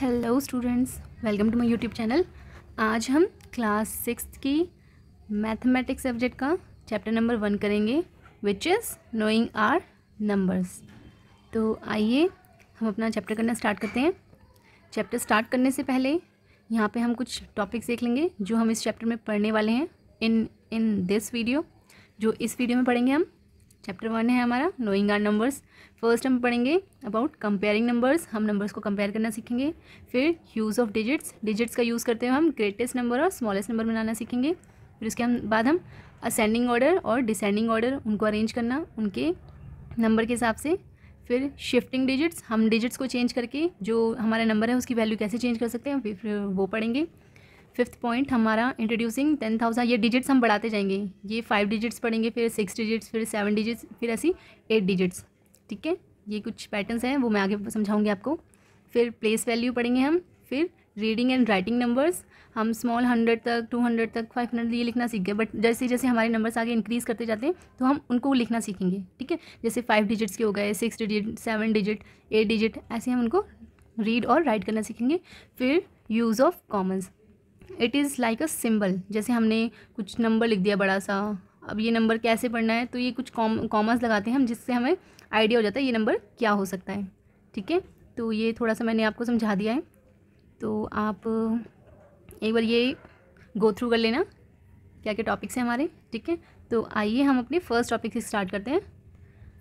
Hello students, welcome to my YouTube channel. आज हम class 6 की मैथमेटिक्स सब्जेक्ट का चैप्टर नंबर 1 करेंगे, which is knowing our numbers. तो आइए हम अपना चैप्टर करना स्टार्ट करते हैं। चैप्टर स्टार्ट करने से पहले यहाँ पे हम कुछ टॉपिक्स देख लेंगे जो हम इस चैप्टर में पढ़ने वाले हैं इन दिस वीडियो। जो इस वीडियो में पढ़ेंगे हम चैप्टर 1 है हमारा नोइंग आर नंबर्स। फर्स्ट हम पढ़ेंगे अबाउट कंपेयरिंग नंबर्स। हम नंबर्स को कंपेयर करना सीखेंगे। फिर यूज़ ऑफ डिजिट्स का यूज़ करते हुए हम ग्रेटेस्ट नंबर और स्मॉलेस्ट नंबर बनाना सीखेंगे। फिर उसके बाद हम असेंडिंग ऑर्डर और डिसेंडिंग ऑर्डर उनको अरेंज करना उनके नंबर के हिसाब से। फिर शिफ्टिंग डिजिट्स, हम डिजिट्स को चेंज करके जो हमारा नंबर है उसकी वैल्यू कैसे चेंज कर सकते हैं, फिर वो पढ़ेंगे। फिफ्थ पॉइंट हमारा इंट्रोड्यूसिंग 10,000। ये डिजिट्स हम बढ़ाते जाएंगे, ये 5 डिजिट्स पढ़ेंगे, फिर 6 डिजिट्स, फिर 7 डिजिट्स, फिर ऐसी 8 डिजिट्स। ठीक है, ये कुछ पैटर्न्स हैं वो मैं आगे समझाऊंगी आपको। फिर प्लेस वैल्यू पढ़ेंगे हम। फिर रीडिंग एंड राइटिंग नंबर्स, हम स्मॉल 100 तक, 200 तक, 500 ये लिखना सीख गए, बट जैसे जैसे हमारे नंबर्स आगे इंक्रीज़ करते जाते हैं तो हम उनको लिखना सीखेंगे। ठीक है, जैसे 5 डिजिट्स के हो गए, 6 डिजिट, 7 डिजिट, 8 डिजिट, ऐसे हम उनको रीड और राइट करना सीखेंगे। फिर use of Commons, it is like a symbol. जैसे हमने कुछ नंबर लिख दिया बड़ा सा, अब ये नंबर कैसे पढ़ना है, तो ये कुछ कॉमर्स लगाते हैं हम, जिससे हमें आइडिया हो जाता है ये नंबर क्या हो सकता है। ठीक है, तो ये थोड़ा सा मैंने आपको समझा दिया है, तो आप एक बार ये गो थ्रू कर लेना क्या क्या टॉपिक्स हैं हमारे। ठीक है, तो आइए हम अपने फर्स्ट टॉपिक से स्टार्ट करते हैं।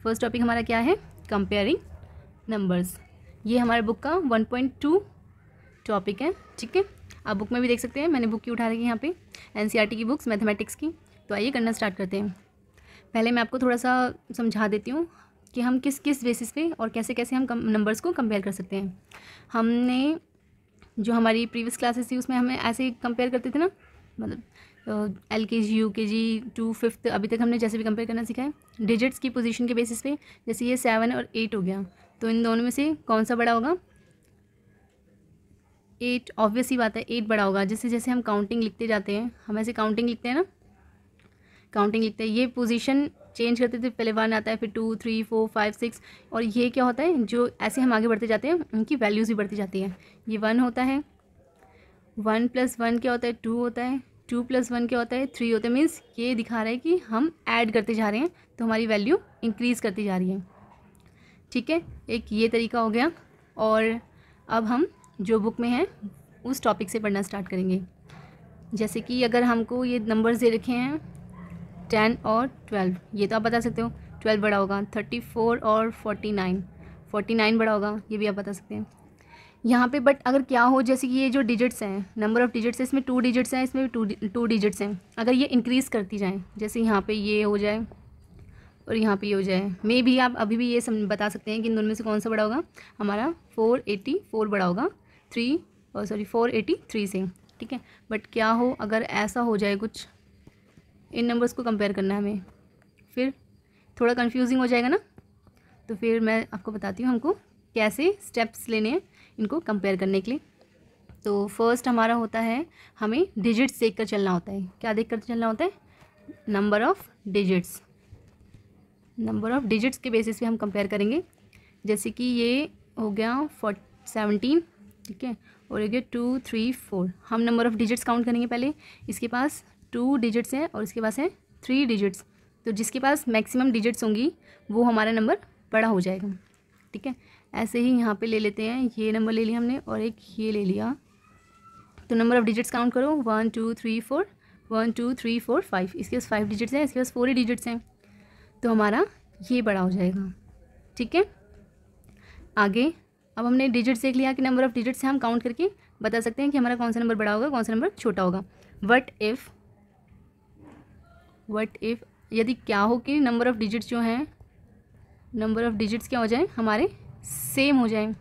फर्स्ट टॉपिक हमारा क्या है, कंपेयरिंग नंबर्स। ये हमारे बुक का 1.2 टॉपिक है। ठीक है, आप बुक में भी देख सकते हैं, मैंने बुक की उठा रखी है यहाँ पे, एनसीईआरटी की बुक्स मैथमेटिक्स की। तो आइए करना स्टार्ट करते हैं। पहले मैं आपको थोड़ा सा समझा देती हूँ कि हम किस किस बेसिस पे और कैसे कैसे हम नंबर्स को कंपेयर कर सकते हैं। हमने जो हमारी प्रीवियस क्लासेस थी उसमें हमें ऐसे कंपेयर करते थे ना, मतलब LKG UKG टू 5th अभी तक हमने जैसे भी कंपेयर करना सीखा है डिजिट्स की पोजीशन के बेसिस पे। जैसे ये 7 और 8 हो गया, तो इन दोनों में से कौन सा बड़ा होगा, 8। ऑब्वियस ही बात है 8 बड़ा होगा। जैसे जैसे हम काउंटिंग लिखते जाते हैं, हम ऐसे काउंटिंग लिखते हैं ना, काउंटिंग लिखते हैं, ये पोजीशन चेंज करते थे, पहले 1 आता है, फिर 2 3 4 5 6, और ये क्या होता है, जो ऐसे हम आगे बढ़ते जाते हैं उनकी वैल्यूज़ भी बढ़ती जाती है। ये 1 होता है, 1 + 1 क्या होता है, 2 होता है, 2 + 1 क्या होता है, 3 होता है। मीन्स ये दिखा रहा है कि हम ऐड करते जा रहे हैं तो हमारी वैल्यू इंक्रीज़ करती जा रही है। ठीक है, एक ये तरीका हो गया। और अब हम जो बुक में है उस टॉपिक से पढ़ना स्टार्ट करेंगे। जैसे कि अगर हमको ये नंबर्स दे रखे हैं 10 और 12, ये तो आप बता सकते हो 12 बड़ा होगा, 34 और 49 बड़ा होगा, ये भी आप बता सकते हैं यहाँ पे। बट अगर क्या हो, जैसे कि ये जो डिजिट्स हैं, नंबर ऑफ़ डिजिट्स है, इसमें 2 डिजिट्स हैं, इसमें भी टू डिजिट्स हैं, अगर ये इंक्रीज़ करती जाएँ, जैसे यहाँ पे ये हो जाए और यहाँ पे ये हो जाए, मे भी आप अभी भी ये बता सकते हैं कि इन दोनों में से कौन सा बड़ा होगा, हमारा 484 बड़ा होगा 483 से। ठीक है, बट क्या हो अगर ऐसा हो जाए कुछ, इन नंबर्स को कंपेयर करना है हमें, फिर थोड़ा कंफ्यूजिंग हो जाएगा ना। तो फिर मैं आपको बताती हूँ हमको कैसे स्टेप्स लेने हैं इनको कंपेयर करने के लिए। तो फर्स्ट हमारा होता है, हमें डिजिट्स देख कर चलना होता है। क्या देख कर चलना होता है, number of digits. Number of digits के बेसिस पे हम कंपेयर करेंगे। जैसे कि ये हो गया 17, ठीक है, और हो गया 2 3 4। हम नंबर ऑफ़ डिजिट्स काउंट करेंगे पहले। इसके पास 2 डिजिट्स हैं और इसके पास है 3 डिजिट्स, तो जिसके पास मैक्सिमम डिजिट्स होंगी वो हमारा नंबर बड़ा हो जाएगा। ठीक है, ऐसे ही यहाँ पे ले लेते हैं, ये नंबर ले लिया हमने और एक ये ले लिया, तो नंबर ऑफ़ डिजिट्स काउंट करो 1 2 3 4, 1 2 3 4 5। इसके पास 5 डिजिट्स हैं, इसके पास 4 ही डिजिट्स हैं, तो हमारा ये बड़ा हो जाएगा। ठीक है, आगे अब हमने डिजिट्स देख लिया कि नंबर ऑफ़ डिजिट्स से हम काउंट करके बता सकते हैं कि हमारा कौन सा नंबर बड़ा होगा, कौन सा नंबर छोटा होगा। वट इफ़ यदि क्या हो कि नंबर ऑफ़ डिजिट्स जो हैं, नंबर ऑफ़ डिजिट्स क्या हो जाए, हमारे सेम हो जाए।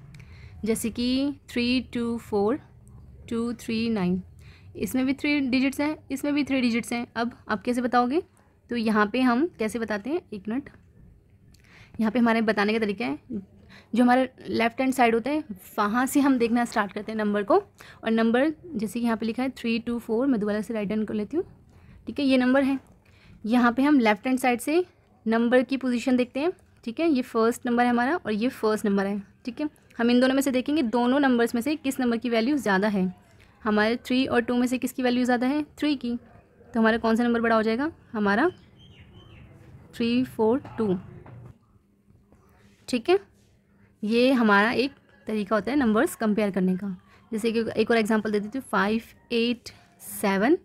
जैसे कि 3 2 4 2 3 9, इसमें भी 3 डिजिट्स हैं, इसमें भी 3 डिजिट्स हैं। अब आप कैसे बताओगे, तो यहाँ पे हम कैसे बताते हैं, एक मिनट, यहाँ पे हमारे बताने का तरीका है, जो हमारा लेफ्ट हैंड साइड होता है वहाँ से हम देखना स्टार्ट करते हैं नंबर को। और नंबर जैसे कि यहाँ पे लिखा है 3 2 4, मैं दोबारा से राइट हैंड कर लेती हूँ। ठीक है, ये नंबर है, यहाँ पे हम लेफ्ट हैंड साइड से नंबर की पोजीशन देखते हैं ठीक है, ये फर्स्ट नंबर है हमारा और ये फर्स्ट नंबर है। ठीक है, हम इन दोनों में से देखेंगे दोनों नंबर्स में से किस नंबर की वैल्यू ज़्यादा है। हमारे 3 और 2 में से किसकी वैल्यू ज़्यादा है, 3 की। तो हमारा कौन सा नंबर बड़ा हो जाएगा, हमारा 3 4 2। ठीक है, ये हमारा एक तरीका होता है नंबर्स कंपेयर करने का। जैसे कि एक और एग्जांपल दे देती हूँ, 5 8 7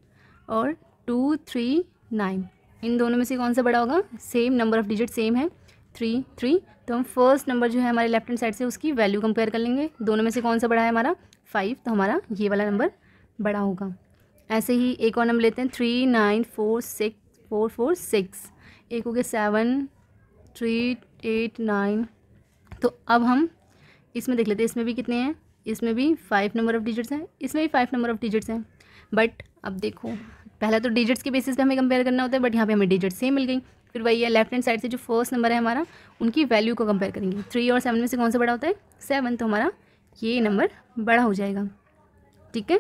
और 2 3 9। इन दोनों में से कौन सा बड़ा होगा, same number of digit same है 3 3। तो हम फर्स्ट नंबर जो है हमारे लेफ्ट हैंड साइड से उसकी वैल्यू कंपेयर कर लेंगे। दोनों में से कौन सा बड़ा है हमारा 5, तो हमारा ये वाला नंबर बड़ा होगा। ऐसे ही एक और नंबर लेते हैं 3 9 4 6 4 4 6। एक हो गया 7 3 8 9। तो अब हम इसमें देख लेते हैं, इसमें भी कितने हैं, इसमें भी 5 नंबर ऑफ डिजिट्स हैं, इसमें भी 5 नंबर ऑफ डिजिट्स हैं। बट अब देखो, पहला तो डिजिट्स के बेसिस पे हमें कंपेयर करना होता है, बट यहाँ पे हमें डिजिट्स सेम मिल गई। फिर वही है, लेफ्ट हैंड साइड से जो फर्स्ट नंबर है हमारा उनकी वैल्यू को कंपेयर करेंगे। 3 और 7 में से कौन सा बड़ा होता है, 7। तो हमारा ये नंबर बड़ा हो जाएगा। ठीक है,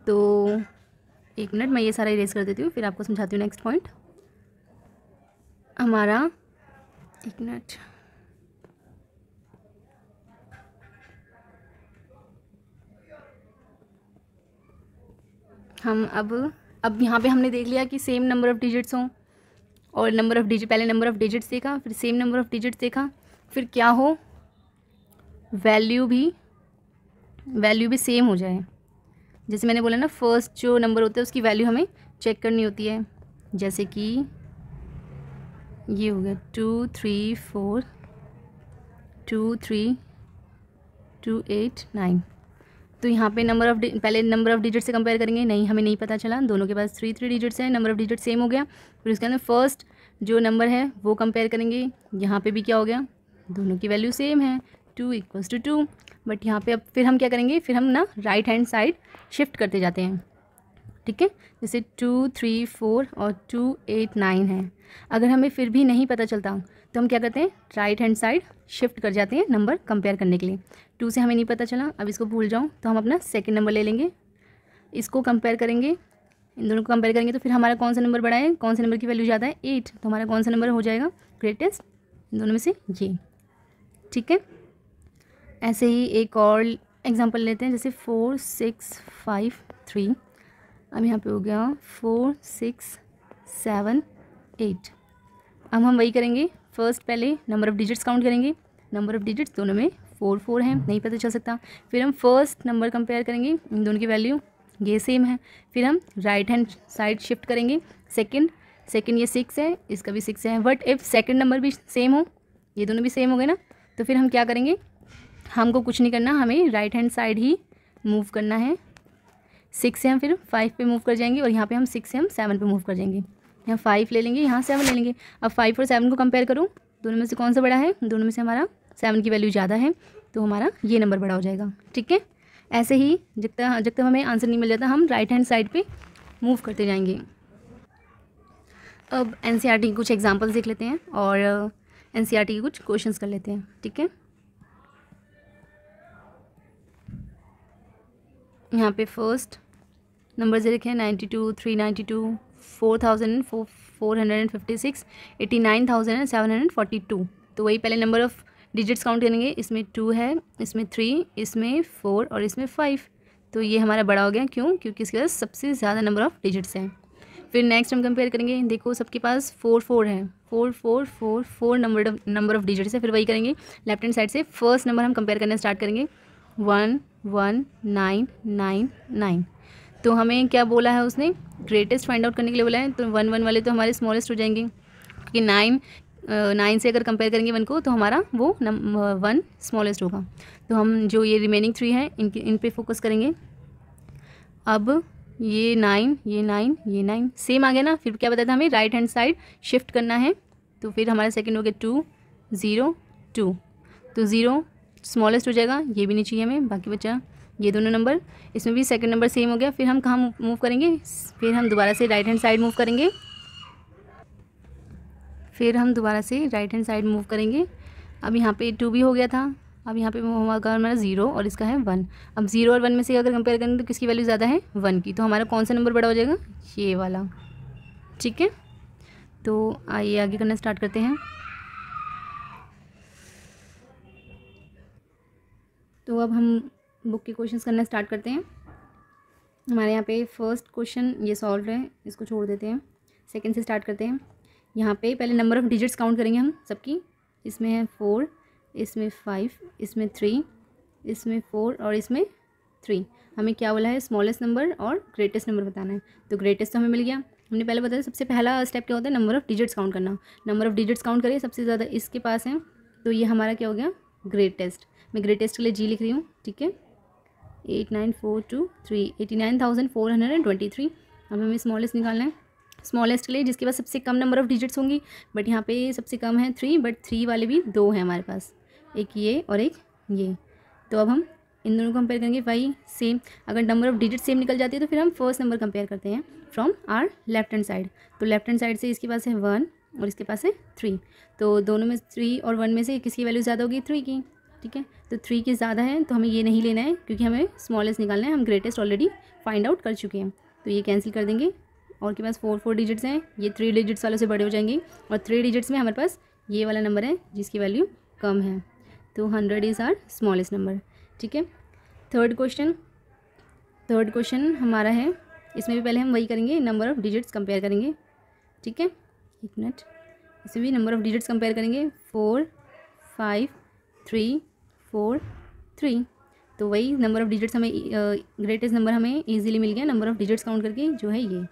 तो एक मिनट मैं ये सारा इरेज कर देती हूँ, फिर आपको समझाती हूँ नेक्स्ट पॉइंट हमारा। एक मिनट, हम अब यहाँ पे हमने देख लिया कि सेम नंबर ऑफ़ डिजिट्स हों और नंबर ऑफ़ डिजिट, पहले नंबर ऑफ़ डिजिट्स देखा, फिर सेम नंबर ऑफ़ डिजिट्स देखा, फिर क्या हो, वैल्यू भी सेम हो जाए। जैसे मैंने बोला ना, फर्स्ट जो नंबर होता है उसकी वैल्यू हमें चेक करनी होती है। जैसे कि ये हो गया 2 3 4 2 3 2 8 9। तो यहाँ पे पहले नंबर ऑफ़ डिजिट से कंपेयर करेंगे, नहीं हमें नहीं पता चला, दोनों के पास 3 डिजिट्स हैं, नंबर ऑफ़ डिजिट सेम हो गया। फिर उसके अंदर फर्स्ट जो नंबर है वो कंपेयर करेंगे, यहाँ पे भी क्या हो गया, दोनों की वैल्यू सेम है 2 = 2। बट यहाँ पे अब फिर हम क्या करेंगे, फिर हम ना राइट हैंड साइड शिफ्ट करते जाते हैं। ठीक है, जैसे 2 3 4 और 2 8 9 है। अगर हमें फिर भी नहीं पता चलता तो हम क्या करते हैं, राइट हैंड साइड शिफ्ट कर जाते हैं नंबर कंपेयर करने के लिए। 2 से हमें नहीं पता चला, अब इसको भूल जाऊँ, तो हम अपना सेकंड नंबर ले लेंगे, इसको कंपेयर करेंगे, इन दोनों को कंपेयर करेंगे। तो फिर हमारा कौन सा नंबर बड़ा है, कौन से नंबर की वैल्यू ज़्यादा है, 8। तो हमारा कौन सा नंबर हो जाएगा ग्रेटेस्ट, इन दोनों में से ये। ठीक है, ऐसे ही एक और एग्जांपल लेते हैं, जैसे 4 6 5 3। अब यहाँ पे हो गया 4 6 7 8। अब हम वही करेंगे, फर्स्ट पहले नंबर ऑफ़ डिजिट्स काउंट करेंगे, नंबर ऑफ़ डिजिट्स दोनों में 4 4 है, नहीं पता चल सकता। फिर हम फर्स्ट नंबर कंपेयर करेंगे, इन दोनों की वैल्यू ये सेम है। फिर हम राइट हैंड साइड शिफ्ट करेंगे, सेकंड ये 6 है, इसका भी 6 है। बट इफ़ सेकंड नंबर भी सेम हो, ये दोनों भी सेम हो गए ना, तो फिर हम क्या करेंगे, हमको कुछ नहीं करना, हमें राइट हैंड साइड ही मूव करना है। 6 से हम फिर 5 पे मूव कर जाएंगे और यहाँ पे हम 6 से हम 7 पे मूव कर जाएंगे। यहाँ 5 ले लेंगे, यहाँ 7 ले लेंगे। अब 5 और 7 को कंपेयर करूँ, दोनों में से कौन सा बड़ा है, दोनों में से हमारा 7 की वैल्यू ज़्यादा है, तो हमारा ये नंबर बड़ा हो जाएगा। ठीक है, ऐसे ही जब तक हमें आंसर नहीं मिल जाता, हम राइट हैंड साइड पे मूव करते जाएंगे। अब NCERT की कुछ एग्जाम्पल्स देख लेते हैं और NCERT के कुछ क्वेश्चंस कर लेते हैं। ठीक है, यहाँ पे फर्स्ट नंबर दे रखे हैं 92 392 4456 89,742। तो वही पहले नंबर ऑफ़ डिजिट्स काउंट करेंगे, इसमें 2 है, इसमें 3, इसमें 4 और इसमें 5। तो ये हमारा बड़ा हो गया, क्यों, क्योंकि इसके पास सबसे ज़्यादा नंबर ऑफ़ डिजिट्स हैं। फिर नेक्स्ट हम कंपेयर करेंगे, देखो सबके पास 4 4 है, 4 4 4 4 नंबर ऑफ़ डिजिट्स है। फिर वही करेंगे, लेफ्ट हैंड साइड से फर्स्ट नंबर हम कंपेयर करना स्टार्ट करेंगे, 1 1 9 9 9। तो हमें क्या बोला है उसने, ग्रेटेस्ट फाइंड आउट करने के लिए बोला है। तो 1 1 वाले तो हमारे स्मॉलेस्ट हो जाएंगे, क्योंकि 9 से अगर कंपेयर करेंगे 1 को, तो हमारा वो 1 स्मॉलेस्ट होगा। तो हम जो ये रिमेनिंग 3 हैं इन पे फोकस करेंगे। अब ये 9 ये 9 ये 9 सेम आ गया ना। फिर क्या बताया था हमें, राइट हैंड साइड शिफ्ट करना है। तो फिर हमारा सेकेंड हो गया 2 0 2। तो 0 स्मॉलेस्ट हो जाएगा, ये भी नहीं चाहिए हमें, बाकी बचा ये दोनों नंबर। इसमें भी सेकंड नंबर सेम हो गया। फिर हम कहाँ मूव करेंगे, फिर हम दोबारा से राइट हैंड साइड मूव करेंगे। अब यहाँ पे 2 भी हो गया था, अब यहाँ पे होगा हमारा 0 और इसका है 1। अब 0 और 1 में से अगर कंपेयर करें तो किसकी वैल्यू ज़्यादा है, 1 की। तो हमारा कौन सा नंबर बड़ा हो जाएगा, ये वाला। ठीक है, तो आइए आगे करना स्टार्ट करते हैं। तो अब हम बुक के क्वेश्चंस करना स्टार्ट करते हैं। हमारे यहाँ पे फर्स्ट क्वेश्चन ये सॉल्व है, इसको छोड़ देते हैं, सेकंड से स्टार्ट करते हैं। यहाँ पे पहले नंबर ऑफ़ डिजिट्स काउंट करेंगे हम सबकी। इसमें है 4, इसमें 5, इसमें 3, इसमें 4 और इसमें 3। हमें क्या बोला है, स्मॉलेस्ट नंबर और ग्रेटेस्ट नंबर बताना है। तो ग्रेटेस्ट तो हमें मिल गया। हमने पहले बताया सबसे पहला स्टेप क्या होता है, नंबर ऑफ़ डिजिट्स काउंट करना। नंबर ऑफ़ डिजिट्स काउंट करिए, सबसे ज़्यादा इसके पास है, तो ये हमारा क्या हो गया, ग्रेटेस्ट। मैं ग्रेटेस्ट के लिए जी लिख रही हूँ, ठीक है। 89423 89,423। अब हमें स्मॉलेस्ट निकालना है। स्मॉलेस्ट के लिए जिसके पास सबसे कम नंबर ऑफ़ डिजिट्स होंगी, बट यहाँ पे सबसे कम है 3, बट 3 वाले भी 2 हैं हमारे पास, एक ये और एक ये। तो अब हम इन दोनों को कंपेयर करेंगे, वही सेम। अगर नंबर ऑफ़ डिजिट सेम निकल जाती है तो फिर हम फर्स्ट नंबर कंपेयर करते हैं from our left hand side. तो लेफ्ट हैंड साइड से इसके पास है 1 और इसके पास है 3। तो दोनों में 3 और 1 में से किसकी वैल्यू ज़्यादा होगी, 3 की, ठीक है। तो 3 की ज़्यादा है, तो हमें ये नहीं लेना है क्योंकि हमें स्मॉलेस्ट निकालना है। हम ग्रेटेस्ट ऑलरेडी फाइंड आउट कर चुके हैं, तो ये कैंसिल कर देंगे। और के पास 4 डिजिट्स हैं, ये 3 डिजिट्स वालों से बड़े हो जाएंगे। और 3 डिजिट्स में हमारे पास ये वाला नंबर है जिसकी वैल्यू कम है, तो 100 इज़ आर स्मॉलेस्ट नंबर, ठीक है। थर्ड क्वेश्चन हमारा है, इसमें भी पहले हम वही करेंगे, नंबर ऑफ़ डिजिट्स कंपेयर करेंगे, ठीक है। एक मिनट, इसमें भी नंबर ऑफ़ डिजिट्स कंपेयर करेंगे, 4 5 3 4 3। तो वही नंबर ऑफ़ डिजिट्स हमें ग्रेटेस्ट नंबर हमें इजीली मिल गया नंबर ऑफ़ डिजिट्स काउंट करके, जो है ये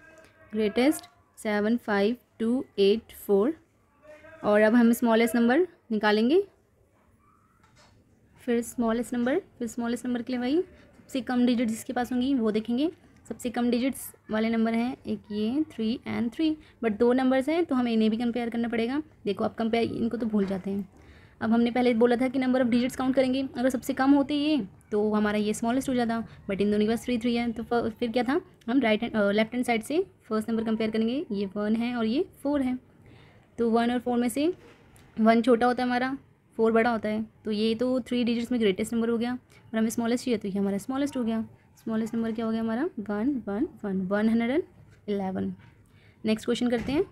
ग्रेटेस्ट 7 5 2 8 4। और अब हम स्मॉलेस्ट नंबर निकालेंगे, फिर स्मॉलेस्ट नंबर के लिए वही सबसे कम डिजिट जिसके पास होंगी वो देखेंगे। सबसे कम डिजिट्स वाले नंबर हैं एक ये 3 और 3, बट 2 नंबर्स हैं तो हमें इन्हें भी कंपेयर करना पड़ेगा। देखो आप कंपेयर, इनको तो भूल जाते हैं। अब हमने पहले बोला था कि नंबर ऑफ़ डिजिट्स काउंट करेंगे, अगर सबसे कम होते ये तो हमारा ये स्मॉलेस्ट हो जाता, बट इन दोनों के पास 3 है। तो फिर क्या था, हम लेफ्ट हैंड साइड से फर्स्ट नंबर कंपेयर करेंगे। ये 1 है और ये 4 है, तो 1 और 4 में से 1 छोटा होता है हमारा, 4 बड़ा होता है। तो ये तो 3 डिजिट्स में ग्रेटेस्ट नंबर हो गया, और हमें स्मॉलेस्ट चाहिए तो ये हमारा स्मॉलेस्ट हो गया। स्मॉलेस्ट नंबर क्या हो गया हमारा, 111। नेक्स्ट क्वेश्चन करते हैं।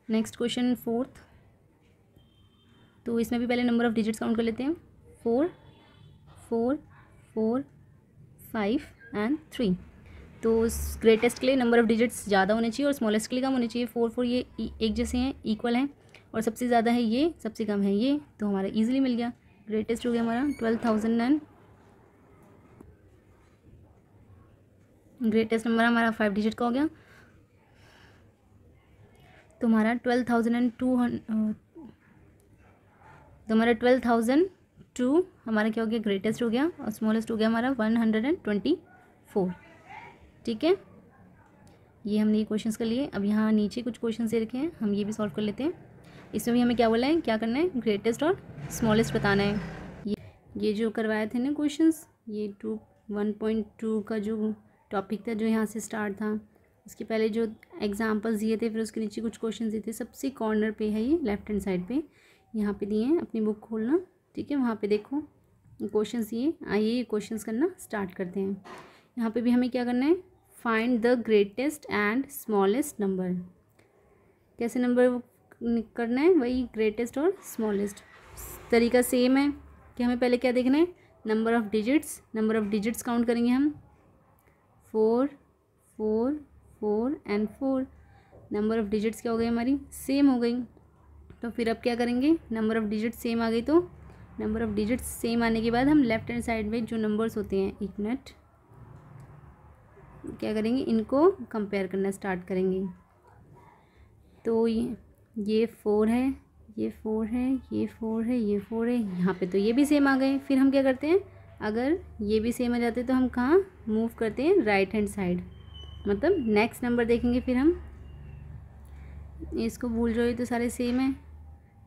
नेक्स्ट क्वेश्चन फोर्थ, तो इसमें भी पहले नंबर ऑफ़ डिजिट्स काउंट कर लेते हैं। 4 4 4 5 और 3। तो ग्रेटेस्ट के लिए नंबर ऑफ़ डिजिट्स ज़्यादा होने चाहिए और स्मॉलेस्ट के लिए कम होने चाहिए। 4 4 ये एक जैसे हैं, इक्वल हैं, और सबसे ज़्यादा है ये, सबसे कम है ये, तो हमारा इजीली मिल गया। ग्रेटेस्ट हो गया हमारा 12,000 ग्रेटेस्ट नंबर हमारा 5 डिजिट का हो गया, तो हमारा 12,200, तो हमारा 12,002 हमारा क्या हो गया, ग्रेटेस्ट हो गया, और स्मॉलेस्ट हो गया हमारा 124, ठीक है। ये हमने ये क्वेश्चंस कर लिए। अब यहाँ नीचे कुछ क्वेश्चन दे रखे हैं, हम ये भी सॉल्व कर लेते हैं। इसमें भी हमें क्या बोला है, क्या करना है, ग्रेटेस्ट और स्मॉलेस्ट बताना है। ये जो करवाए थे ना क्वेश्चंस, ये 1.2 का जो टॉपिक था, जो यहाँ से स्टार्ट था, उसके पहले जो एग्जाम्पल्स दिए थे, फिर उसके नीचे कुछ क्वेश्चन दिए थे। सबसे कॉर्नर पे है ये, लेफ्ट हैंड साइड पे यहाँ पे दिए हैं। अपनी बुक खोलना, ठीक है, वहाँ पे देखो क्वेश्चंस दिए। आइए क्वेश्चंस करना स्टार्ट करते हैं। यहाँ पे भी हमें क्या करना है, find the greatest and smallest number. कैसे नंबर करना है, वही ग्रेटेस्ट और स्मॉलेस्ट। तरीका सेम है कि हमें पहले क्या देखना है, नंबर ऑफ़ डिजिट्स काउंट करेंगे हम। 4 4 4 और 4। नंबर ऑफ़ डिजिट्स क्या हो गई हमारी, सेम हो गई। तो फिर अब क्या करेंगे, नंबर ऑफ़ डिजिट्स सेम आ गई, तो नंबर ऑफ़ डिजिट्स सेम आने के बाद हम लेफ्ट हैंड साइड में जो नंबर्स होते हैं, एक मिनट, क्या करेंगे, इनको कंपेयर करना स्टार्ट करेंगे। तो ये 4 है, ये 4 है, ये 4 है, ये 4 है, यहाँ पे तो ये भी सेम आ गए। फिर हम क्या करते हैं, अगर ये भी सेम आ जाते तो हम कहाँ मूव करते हैं, राइट हैंड साइड, मतलब नेक्स्ट नंबर देखेंगे। फिर हम इसको भूल जाओ, ये तो सारे सेम है।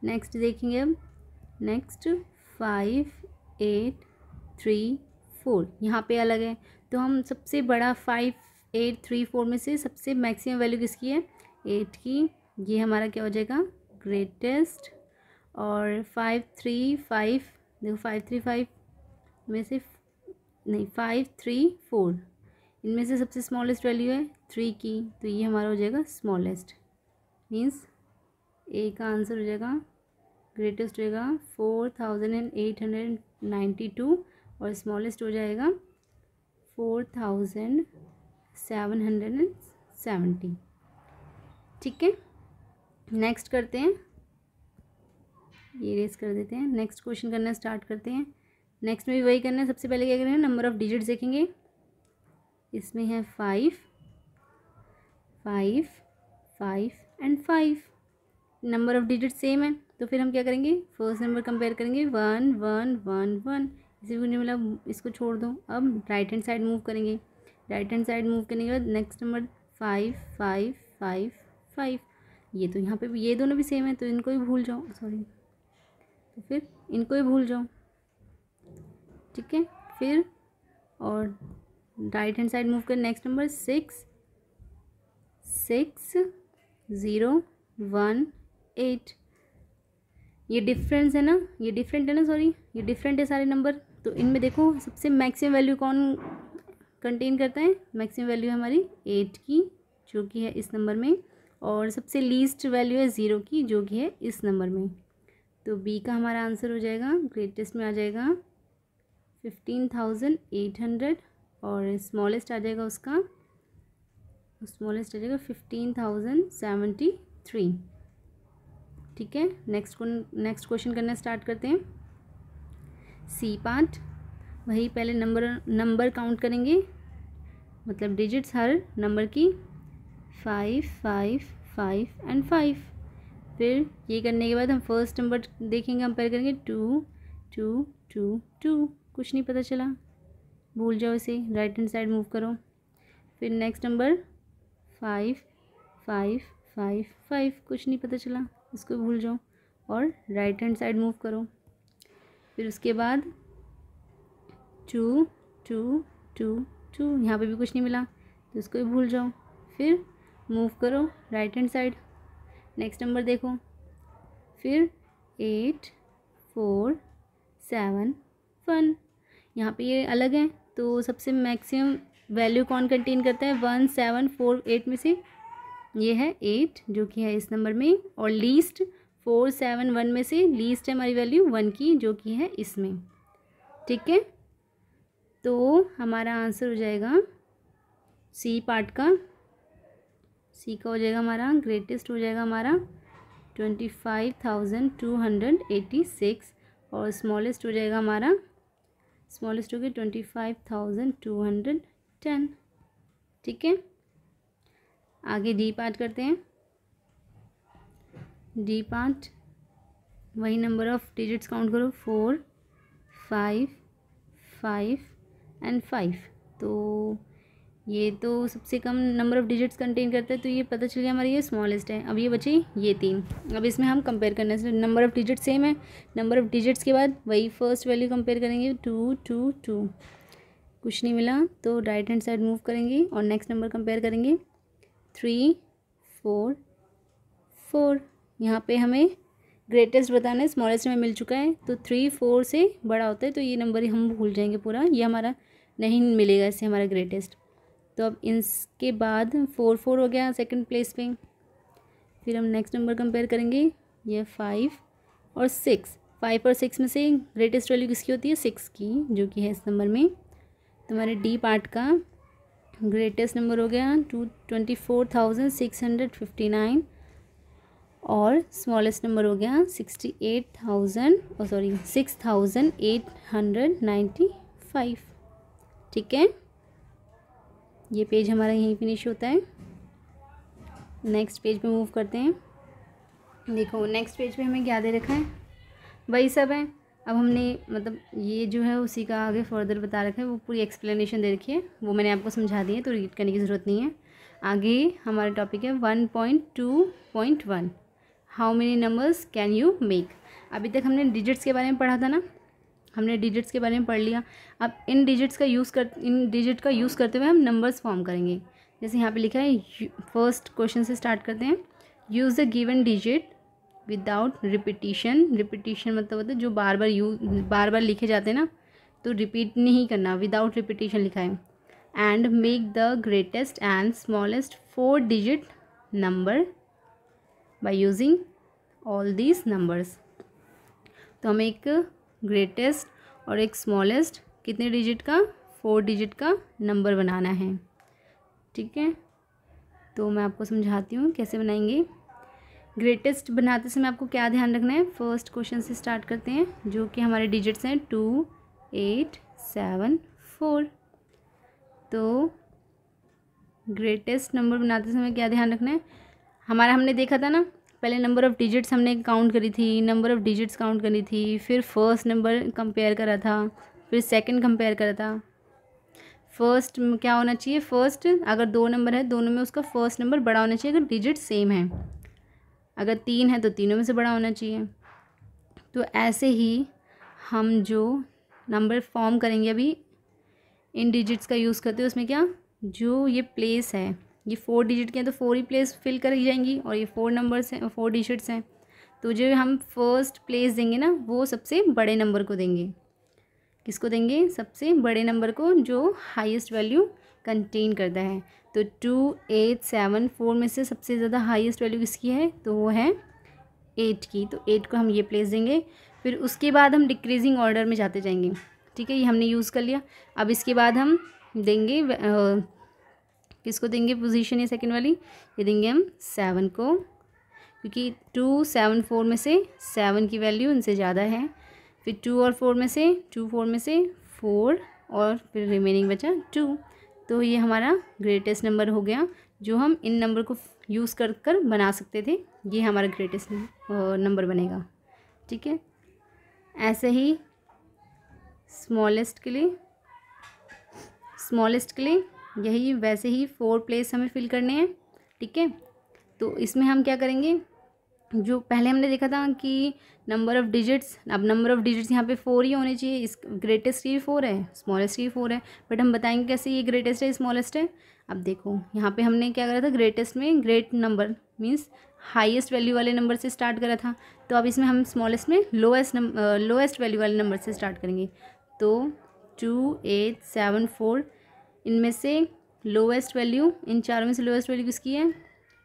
नेक्स्ट देखेंगे, अब नेक्स्ट 5 8 3 4, यहाँ पे अलग है। तो हम सबसे बड़ा 5 8 3 4 में से सबसे मैक्सिमम वैल्यू किसकी है, 8 की, ये हमारा क्या हो जाएगा, ग्रेटेस्ट। और 5 3 5, देखो 5 3 5 में से नहीं, 5 3 4, इनमें से सबसे स्मॉलेस्ट वैल्यू है 3 की, तो ये हमारा हो जाएगा स्मॉलेस्ट। मीन्स ए का आंसर हो जाएगा, ग्रेटेस्ट हो जाएगा 4,800 92 और स्मॉलेस्ट हो जाएगा 4770। ठीक है, नेक्स्ट करते हैं, ये रेस कर देते हैं, नेक्स्ट क्वेश्चन करना स्टार्ट करते हैं। नेक्स्ट में भी वही करना है। सबसे पहले क्या करेंगे, नंबर ऑफ़ डिजिट्स देखेंगे। इसमें है 5 5 5 and 5। Number of digits same है, तो फिर हम क्या करेंगे, फर्स्ट नंबर कंपेयर करेंगे 1 1 1 1। इसी को नहीं मिला, इसको छोड़ दो। अब राइट हैंड साइड मूव करेंगे। राइट हैंड साइड मूव करने के बाद नेक्स्ट नंबर 5 5 5 5। ये तो यहाँ पे भी ये दोनों भी सेम है, तो इनको ही भूल जाओ, सॉरी, तो फिर इनको ही भूल जाओ। ठीक है, फिर और राइट हैंड साइड मूव कर नेक्स्ट नंबर 6 6 0 1 8। ये डिफरेंस है ना, ये डिफरेंट है ना, सॉरी, ये डिफरेंट है सारे नंबर। तो इनमें देखो सबसे मैक्सिमम वैल्यू कौन कंटेन करता है, मैक्सिमम वैल्यू है हमारी 8 की, जो कि है इस नंबर में, और सबसे लीस्ट वैल्यू है 0 की, जो कि है इस नंबर में। तो बी का हमारा आंसर हो जाएगा, ग्रेटेस्ट में आ जाएगा 15,800 और स्मॉलेस्ट आ जाएगा उसका, स्मॉलेस्ट आ जाएगा 15,073। ठीक है, नेक्स्ट क्वेश्चन करना स्टार्ट करते हैं। सी पार्ट, वही पहले नंबर काउंट करेंगे, मतलब डिजिट्स हर नंबर की, 5 5 5 एंड 5। फिर ये करने के बाद हम फर्स्ट नंबर देखेंगे, कंपेयर करेंगे 2 2 2 2। कुछ नहीं पता चला, भूल जाओ इसे, राइट हैंड साइड मूव करो। फिर नेक्स्ट नंबर 5 5 5 5, कुछ नहीं पता चला, इसको भूल जाओ और राइट हैंड साइड मूव करो। फिर उसके बाद 2 2 2 2, यहाँ पे भी कुछ नहीं मिला, तो इसको भी भूल जाओ। फिर मूव करो right hand side, next number देखो। फिर 8 4 7 1, यहाँ पे ये अलग है, तो सबसे मैक्सिमम वैल्यू कौन कंटेन करता है 1 7 4 8 में से, ये है 8, जो कि है इस नंबर में, और लीस्ट 4 7 1 में से लीस्ट है हमारी वैल्यू 1 की, जो कि है इसमें। ठीक है, तो हमारा आंसर हो जाएगा सी पार्ट का, सी का हो जाएगा हमारा, ग्रेटेस्ट हो जाएगा हमारा 25,286 और स्मॉलेस्ट हो जाएगा हमारा, स्मॉलेस्ट हो गया 25,210। ठीक है, आगे डी पार्ट करते हैं। डी पार्ट, वही नंबर ऑफ डिजिट्स काउंट करो, 4 5 5 एंड 5। तो ये तो सबसे कम नंबर ऑफ़ डिजिट्स कंटेन करता है, तो ये पता चल गया हमारा ये स्मॉलेस्ट है। अब ये बची ये 3, अब इसमें हम कंपेयर करने से नंबर ऑफ़ डिजिट्स सेम है, नंबर ऑफ़ डिजिट्स के बाद वही फर्स्ट वैल्यू कंपेयर करेंगे 2 2 2, कुछ नहीं मिला, तो राइट हैंड साइड मूव करेंगे और नेक्स्ट नंबर कंपेयर करेंगे 3 4 4। यहाँ पे हमें ग्रेटेस्ट बताना है, स्मॉलेस्ट में मिल चुका है, तो 3 4 से बड़ा होता है, तो ये नंबर ही हम भूल जाएंगे पूरा, ये हमारा नहीं मिलेगा इससे हमारा ग्रेटेस्ट। तो अब इसके बाद 4 4 हो गया सेकंड प्लेस पे। फिर हम नेक्स्ट नंबर कंपेयर करेंगे, ये 5 और 6। 5 और 6 में से ग्रेटेस्ट वैल्यू किसकी होती है, 6 की, जो कि है इस नंबर में। तो हमारे डी पार्ट का ग्रेटेस्ट नंबर हो गया 24,659 और स्मॉलेस्ट नंबर हो गया 6,895। ठीक है, ये पेज हमारा यहीं फिनिश होता है। नेक्स्ट पेज पे मूव करते हैं। देखो नेक्स्ट पेज पे हमें क्या दे रखा है, वही सब है। अब हमने मतलब ये जो है उसी का आगे फर्दर बता रखा है, वो पूरी एक्सप्लेनेशन दे रखी है, वो मैंने आपको समझा दी है, तो रीड करने की ज़रूरत नहीं है। आगे हमारा टॉपिक है 1.2.1, how many numbers can you make. अभी तक हमने डिजिट्स के बारे में पढ़ा था ना, हमने डिजिट्स के बारे में पढ़ लिया। अब इन डिजिट का यूज़ करते हुए हम नंबर्स फॉर्म करेंगे। जैसे यहाँ पे लिखा है, फर्स्ट क्वेश्चन से स्टार्ट करते हैं। Use the given digit without repetition. Repetition मतलब होता है जो बार बार लिखे जाते हैं ना, तो रिपीट नहीं करना, विदाउट रिपीटिशन लिखा है। And make the greatest and smallest 4 digit number by using all these numbers. तो हमें एक ग्रेटेस्ट और एक स्मॉलेस्ट कितने डिजिट का, 4 डिजिट का नंबर बनाना है। ठीक है, तो मैं आपको समझाती हूँ कैसे बनाएंगे। ग्रेटेस्ट बनाते समय आपको क्या ध्यान रखना है। फर्स्ट क्वेश्चन से स्टार्ट करते हैं, जो कि हमारे डिजिट्स हैं 2, 8, 7, 4। तो ग्रेटेस्ट नंबर बनाते समय क्या ध्यान रखना है, हमारा हमने देखा था ना, पहले नंबर ऑफ़ डिजिट्स हमने काउंट करी थी, नंबर ऑफ़ डिजिट्स काउंट करी थी, फिर फर्स्ट नंबर कंपेयर करा था, फिर सेकंड कंपेयर करा था। फर्स्ट में क्या होना चाहिए, फर्स्ट अगर 2 नंबर है, दोनों में उसका फर्स्ट नंबर बड़ा होना चाहिए अगर डिजिट सेम है। अगर 3 है तो तीनों में से बड़ा होना चाहिए। तो ऐसे ही हम जो नंबर फॉर्म करेंगे अभी इन डिजिट्स का यूज़ करते हैं, उसमें क्या, जो ये प्लेस है, ये 4 डिजिट के हैं तो 4 ही प्लेस फिल करी जाएंगी, और ये 4 नंबर्स हैं, 4 डिजिट्स हैं, तो जो हम फर्स्ट प्लेस देंगे ना, वो सबसे बड़े नंबर को देंगे। किसको देंगे, सबसे बड़े नंबर को, जो हाईएस्ट वैल्यू कंटेन करता है। तो 2, 8, 7, 4 में से सबसे ज़्यादा हाईएस्ट वैल्यू किसकी है, तो वो है 8 की। तो 8 को हम ये प्लेस देंगे। फिर उसके बाद हम डिक्रीजिंग ऑर्डर में जाते जाएंगे। ठीक है, ये हमने यूज़ कर लिया। अब इसके बाद हम देंगे किसको देंगे पोजीशन, ये सेकंड वाली, ये देंगे हम 7 को, क्योंकि 2, 7, 4 में से 7 की वैल्यू इनसे ज़्यादा है। फिर 2 और 4 में से 4 और फिर रिमेनिंग बचा 2। तो ये हमारा ग्रेटेस्ट नंबर हो गया, जो हम इन नंबर को यूज़ कर कर बना सकते थे। ये हमारा ग्रेटेस्ट नंबर बनेगा। ठीक है, ऐसे ही स्मॉलेस्ट के लिए यही वैसे ही 4 प्लेस हमें फिल करने हैं। ठीक है, तो इसमें हम क्या करेंगे, जो पहले हमने देखा था कि नंबर ऑफ़ डिजिट्स, अब नंबर ऑफ़ डिजिट्स यहाँ पे 4 ही होने चाहिए। इस ग्रेटेस्ट की भी 4 है, स्मॉलेस्ट की भी 4 है, बट हम बताएंगे कैसे ये ग्रेटेस्ट है, स्मॉलेस्ट है। अब देखो यहाँ पे हमने क्या करा था, ग्रेटेस्ट में great number means highest value वाले नंबर से स्टार्ट करा था। तो अब इसमें हम स्मॉलेस्ट में लोएस्ट वैल्यू वाले नंबर से स्टार्ट करेंगे। तो 2, 8, 7, 4, इनमें से लोएस्ट वैल्यू, इन चारों में से लोएस्ट वैल्यू किसकी है,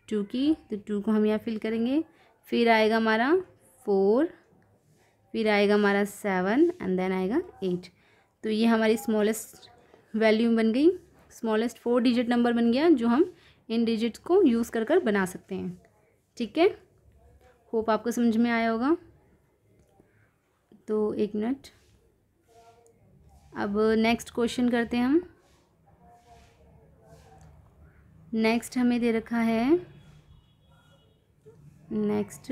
2 की। तो 2 को हम यहाँ फिल करेंगे। फिर आएगा हमारा 4, फिर आएगा हमारा 7 एंड देन आएगा 8। तो ये हमारी स्मॉलेस्ट वैल्यू बन गई, स्मॉलेस्ट 4 डिजिट नंबर बन गया, जो हम इन डिजिट्स को यूज़ कर कर बना सकते हैं। ठीक है, होप आपको समझ में आया होगा। तो एक मिनट, अब नेक्स्ट क्वेश्चन करते हैं हम। नेक्स्ट हमें दे रखा है, नेक्स्ट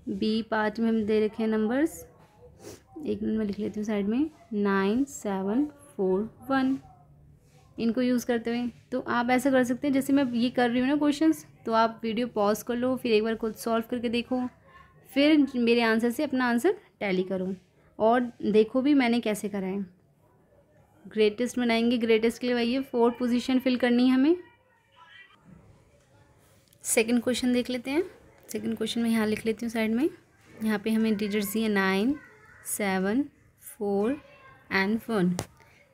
बी पार्ट में हम दे रखे हैं नंबर्स। एक मिनट में लिख लेती हूँ साइड में, 9, 7, 4, 1। इनको यूज़ करते हुए तो आप ऐसा कर सकते हैं, जैसे मैं ये कर रही हूँ ना क्वेश्चंस, तो आप वीडियो पॉज कर लो, फिर एक बार खुद सॉल्व करके देखो, फिर मेरे आंसर से अपना आंसर टैली करो और देखो भी मैंने कैसे करा है। ग्रेटेस्ट बनाएंगे, ग्रेटेस्ट के लिए वही है 4 पोजीशन फिल करनी है हमें। सेकंड क्वेश्चन देख लेते हैं। सेकंड क्वेश्चन में यहाँ लिख लेती हूँ साइड में, यहाँ पे हमें डिजिट्स दिए 9, 7, 4 एंड 1।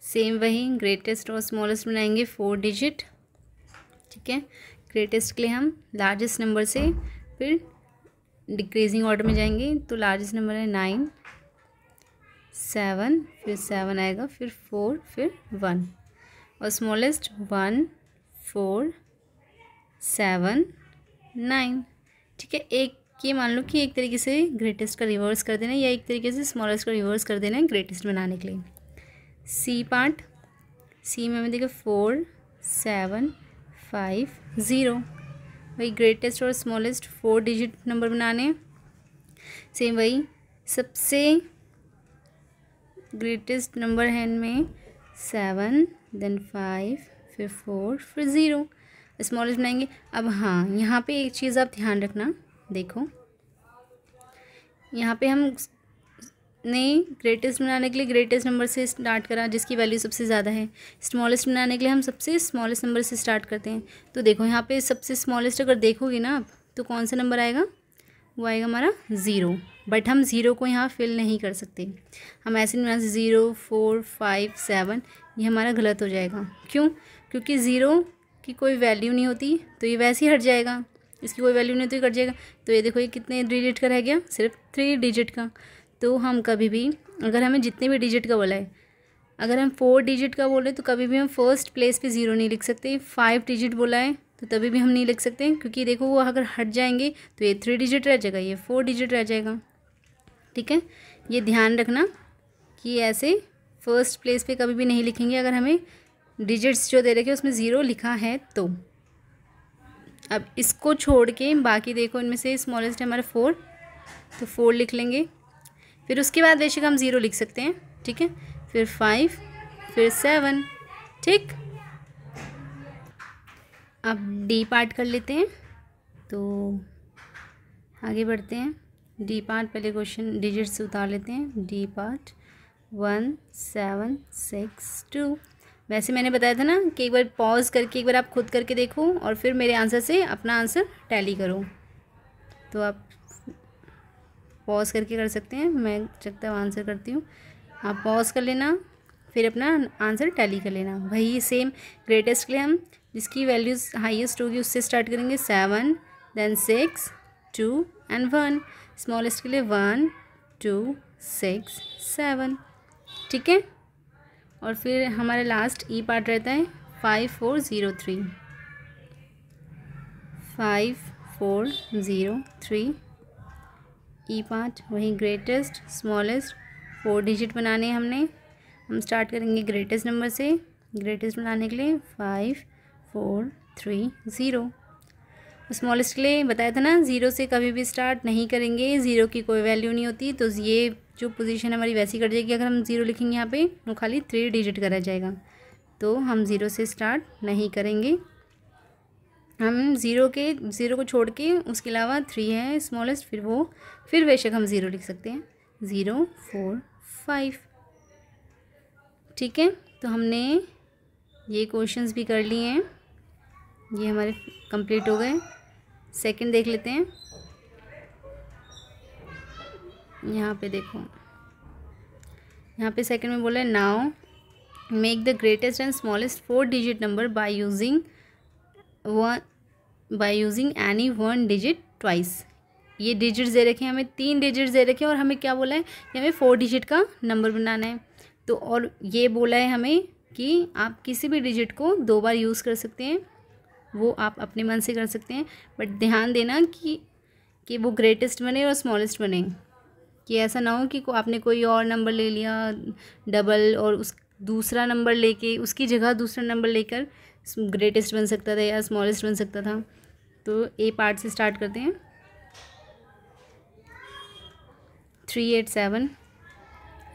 सेम वही ग्रेटेस्ट और स्मॉलेस्ट बनाएंगे 4 डिजिट। ठीक है, ग्रेटेस्ट के लिए हम लार्जेस्ट नंबर से फिर डिक्रीजिंग ऑर्डर में जाएंगे। तो लार्जेस्ट नंबर है 9, 7, फिर 7 आएगा, फिर 4, फिर 1, और स्मॉलेस्ट 1, 4, 7, 9। ठीक है, एक ये मान लो कि एक तरीके से ग्रेटेस्ट का रिवर्स कर देना, या एक तरीके से स्मॉलेस्ट का रिवर्स कर देना है ग्रेटेस्ट बनाने के लिए। सी पार्ट, सी में हमें देखो 4, 7, 5, 0। वही ग्रेटेस्ट और स्मॉलेस्ट 4 डिजिट नंबर बनाने। सेम वही सबसे ग्रेटेस्ट नंबर है इनमें 7, देन 5, फिर 4, फिर 0। स्मॉलेस्ट बनाएंगे। अब हाँ, यहाँ पे एक चीज़ आप ध्यान रखना, देखो यहाँ पे हम ने ग्रेटेस्ट बनाने के लिए ग्रेटेस्ट नंबर से स्टार्ट करा, जिसकी वैल्यू सबसे ज़्यादा है। स्मॉलेस्ट बनाने के लिए हम सबसे स्मॉलेस्ट नंबर से स्टार्ट करते हैं। तो देखो यहाँ पे सबसे स्मॉलेस्ट अगर देखोगे ना आप, तो कौन सा नंबर आएगा, वो आएगा हमारा 0। बट हम 0 को यहाँ फिल नहीं कर सकते। हम ऐसे नहीं, 0, 4, 5, 7, ये हमारा गलत हो जाएगा। क्यों, क्योंकि 0 की कोई वैल्यू नहीं होती, तो ये वैसे ही हट जाएगा। इसकी कोई वैल्यू नहीं तो ये कट जाएगा। तो ये देखो, ये कितने डिजिट का रह गया, सिर्फ 3 डिजिट का। तो हम कभी भी, अगर हमें जितने भी डिजिट का बोला है, अगर हम 4 डिजिट का बोले तो कभी भी हम फर्स्ट प्लेस पे 0 नहीं लिख सकते। 5 डिजिट बोला है तो तभी भी हम नहीं लिख सकते, क्योंकि देखो वो अगर हट जाएंगे तो ये 3 डिजिट रह जाएगा, ये 4 डिजिट रह जाएगा। ठीक है, ये ध्यान रखना कि ऐसे फर्स्ट प्लेस पे कभी भी नहीं लिखेंगे अगर हमें डिजिट्स जो दे रखे उसमें 0 लिखा है तो। अब इसको छोड़ के बाकी देखो, इनमें से स्मॉलेस्ट है हमारा 4, तो 4 लिख लेंगे। फिर उसके बाद बेशक हम 0 लिख सकते हैं। ठीक है, फिर 5, फिर 7। ठीक, अब डी पार्ट कर लेते हैं, तो आगे बढ़ते हैं। डी पार्ट, पहले क्वेश्चन डिजिट्स उतार लेते हैं। D part 1 7 6 2। वैसे मैंने बताया था ना कि एक बार पॉज करके एक बार आप खुद करके देखो और फिर मेरे आंसर से अपना आंसर टैली करो। तो आप पॉज करके कर सकते हैं, मैं चलता हुआ आंसर करती हूँ, आप पॉज कर लेना, फिर अपना आंसर टैली कर लेना। वही सेम ग्रेटेस्ट के लिए हम जिसकी वैल्यूज़ हाईएस्ट होगी उससे स्टार्ट करेंगे। 7, देन 6, 2 एंड 1। स्मॉलेस्ट के लिए 1 2 6 7। ठीक है, और फिर हमारा लास्ट ई पार्ट रहता है 5 4 0 3। 5 4 0 3 ई पार्ट, वहीं ग्रेटेस्ट स्मॉलेस्ट 4 डिजिट बनाने हैं हमने। हम स्टार्ट करेंगे ग्रेटेस्ट नंबर से। ग्रेटेस्ट बनाने के लिए 5 4 3 0। स्मॉलेस्ट के लिए बताया था ना 0 से कभी भी स्टार्ट नहीं करेंगे, 0 की कोई वैल्यू नहीं होती, तो ये जो पोजीशन हमारी वैसी कट जाएगी। अगर हम 0 लिखेंगे यहाँ पे वो खाली 3 डिजिट का रह जाएगा, तो हम 0 से स्टार्ट नहीं करेंगे। हम 0 को छोड़ के उसके अलावा 3 है स्मॉलेस्ट, फिर बेशक हम 0 लिख सकते हैं। 0 4 5। ठीक है, तो हमने ये क्वेश्चंस भी कर लिए हैं, ये हमारे कंप्लीट हो गए। सेकंड देख लेते हैं। यहाँ पे देखो, यहाँ पे सेकंड में बोला है now make the greatest and smallest 4 digit number by using any 1 digit twice. ये डिजिट्स दे रखे हैं हमें, 3 डिजिट्स दे रखे हैं और हमें क्या बोला है कि हमें 4 डिजिट का नंबर बनाना है। तो और ये बोला है हमें कि आप किसी भी डिजिट को 2 बार यूज़ कर सकते हैं, वो आप अपने मन से कर सकते हैं, बट ध्यान देना कि वो ग्रेटेस्ट बने और स्मॉलेस्ट बने, कि ऐसा ना हो कि आपने कोई और नंबर ले लिया डबल और उस दूसरा नंबर लेके उसकी जगह दूसरा नंबर लेकर ग्रेटेस्ट बन सकता था या स्मॉलेस्ट बन सकता था। तो ए पार्ट से स्टार्ट करते हैं। 3 8 7,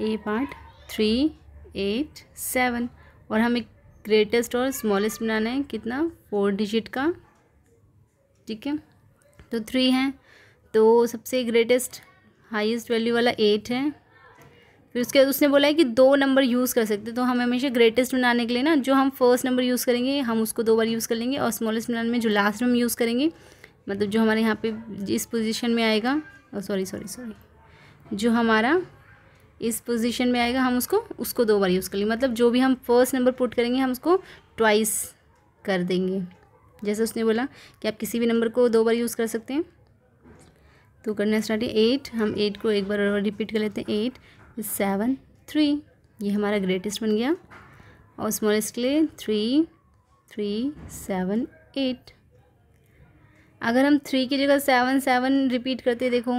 ए पार्ट 3 8 7, और हमें ग्रेटेस्ट और स्मॉलेस्ट बनाना है कितना, 4 डिजिट का। ठीक है, तो 3 है, तो सबसे ग्रेटेस्ट हाईएस्ट वैल्यू वाला 8 है। फिर उसके बाद उसने बोला है कि 2 नंबर यूज़ कर सकते, तो हम हमेशा ग्रेटेस्ट बनाने के लिए ना जो हम फर्स्ट नंबर यूज़ करेंगे हम उसको 2 बार यूज़ कर लेंगे, और स्मॉलेस्ट बनाने में जो लास्ट में हम यूज़ करेंगे, मतलब जो हमारे यहाँ पे इस पोजीशन में आएगा, सॉरी जो हमारा इस पोजीशन में आएगा हम उसको 2 बार यूज़ कर लेंगे। मतलब जो भी हम फर्स्ट नंबर पुट करेंगे हम उसको ट्वाइस कर देंगे। जैसे उसने बोला कि आप किसी भी नंबर को 2 बार यूज़ कर सकते हैं, तो करना स्टार्ट है। 8, हम 8 को एक बार और रिपीट कर लेते हैं। 8 7 3, ये हमारा ग्रेटेस्ट बन गया। और स्मॉलेस्ट के लिए 3 3 7 8। अगर हम 3 की जगह 7 7 रिपीट करते देखो,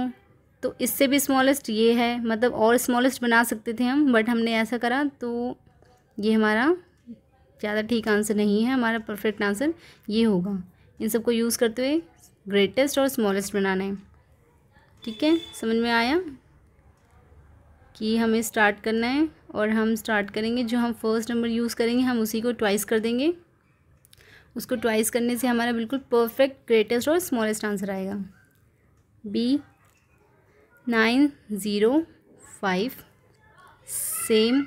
तो इससे भी स्मॉलेस्ट ये है, मतलब और स्मॉलेस्ट बना सकते थे हम, बट हमने ऐसा करा, तो ये हमारा ज़्यादा ठीक आंसर नहीं है। हमारा परफेक्ट आंसर ये होगा। इन सबको यूज़ करते हुए ग्रेटेस्ट और स्मॉलेस्ट बनाना है। ठीक है, समझ में आया कि हमें स्टार्ट करना है, और हम स्टार्ट करेंगे जो हम फर्स्ट नंबर यूज़ करेंगे हम उसी को ट्वाइस कर देंगे। उसको ट्वाइस करने से हमारा बिल्कुल परफेक्ट ग्रेटेस्ट और स्मॉलेस्ट आंसर आएगा। बी 9 0 5, सेम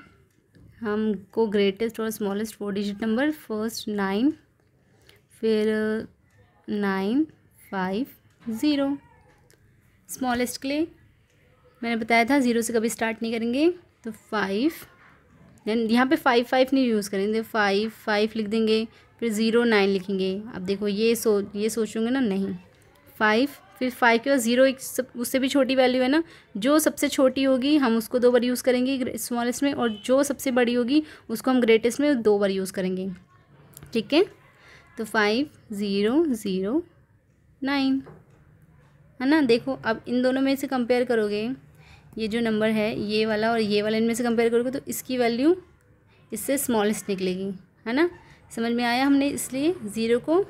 हमको ग्रेटेस्ट और स्मॉलेस्ट 4 डिजिट नंबर, फर्स्ट 9 फिर 9 5 0। स्मॉलेस्ट के लिए मैंने बताया था 0 से कभी स्टार्ट नहीं करेंगे, तो 5, देन यहाँ पे 5 5 नहीं यूज़ करेंगे, 5 5 लिख देंगे, फिर 0 9 लिखेंगे। अब देखो ये सोचूंगे ना, नहीं, 5 फिर 5 के बाद 0 एक उससे भी छोटी वैल्यू है ना, जो सबसे छोटी होगी हम उसको 2 बार यूज़ करेंगे स्मॉलेस्ट में, और जो सबसे बड़ी होगी उसको हम ग्रेटेस्ट में 2 बार यूज़ करेंगे। ठीक है, तो 5009 है ना। देखो अब इन दोनों में से कंपेयर करोगे, ये जो नंबर है ये वाला और ये वाला, इनमें से कंपेयर करोगे तो इसकी वैल्यू इससे स्मॉलेस्ट निकलेगी, है ना। समझ में आया हमने इसलिए 0 को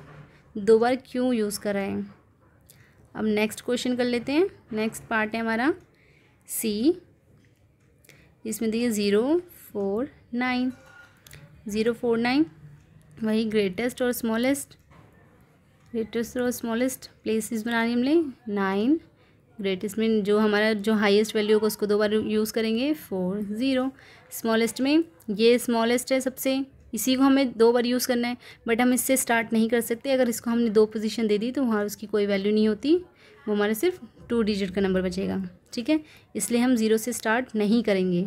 2 बार क्यों यूज़ करा है। अब नेक्स्ट क्वेश्चन कर लेते हैं। नेक्स्ट पार्ट है हमारा सी। इसमें देखिए 049 वही ग्रेटेस्ट और स्मॉलेस्ट प्लेसेस बनानी हमने 9। ग्रेटेस्ट में जो हमारा जो हाईएस्ट वैल्यू होगा उसको 2 बार यूज़ करेंगे 40। स्मॉलेस्ट में ये स्मॉलेस्ट है सबसे, इसी को हमें 2 बार यूज़ करना है, बट हम इससे स्टार्ट नहीं कर सकते। अगर इसको हमने 2 पोजीशन दे दी तो वहाँ उसकी कोई वैल्यू नहीं होती, वो हमारा सिर्फ 2 डिजिट का नंबर बचेगा। ठीक है, इसलिए हम 0 से स्टार्ट नहीं करेंगे,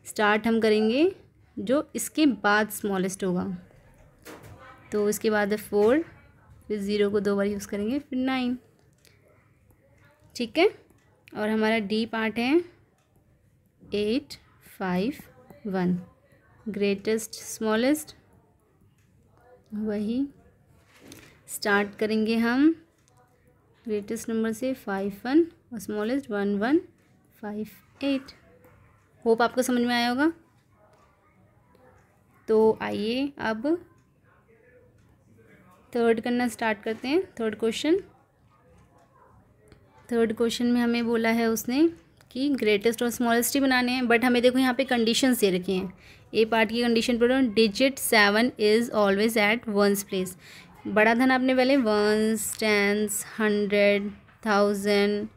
स्टार्ट हम करेंगे जो इसके बाद स्मॉलेस्ट होगा। तो इसके बाद है 4, फिर 0 को 2 बार यूज़ करेंगे, फिर 9। ठीक है, और हमारा डी पार्ट है 851 ग्रेटेस्ट स्मॉलेस्ट, वही स्टार्ट करेंगे हम ग्रेटेस्ट नंबर से 51 और स्मॉलेस्ट 1158। होप आपको समझ में आया होगा। तो आइए अब थर्ड करना स्टार्ट करते हैं। थर्ड क्वेश्चन में हमें बोला है उसने कि ग्रेटेस्ट और स्मॉलेस्ट ही बनाने हैं, बट हमें देखो यहाँ पे कंडीशंस दे रखे हैं। ए पार्ट की कंडीशन पर digit 7 is always eight ones place. बड़ा धन आपने पहले वंस, टेंस, 100, 1000,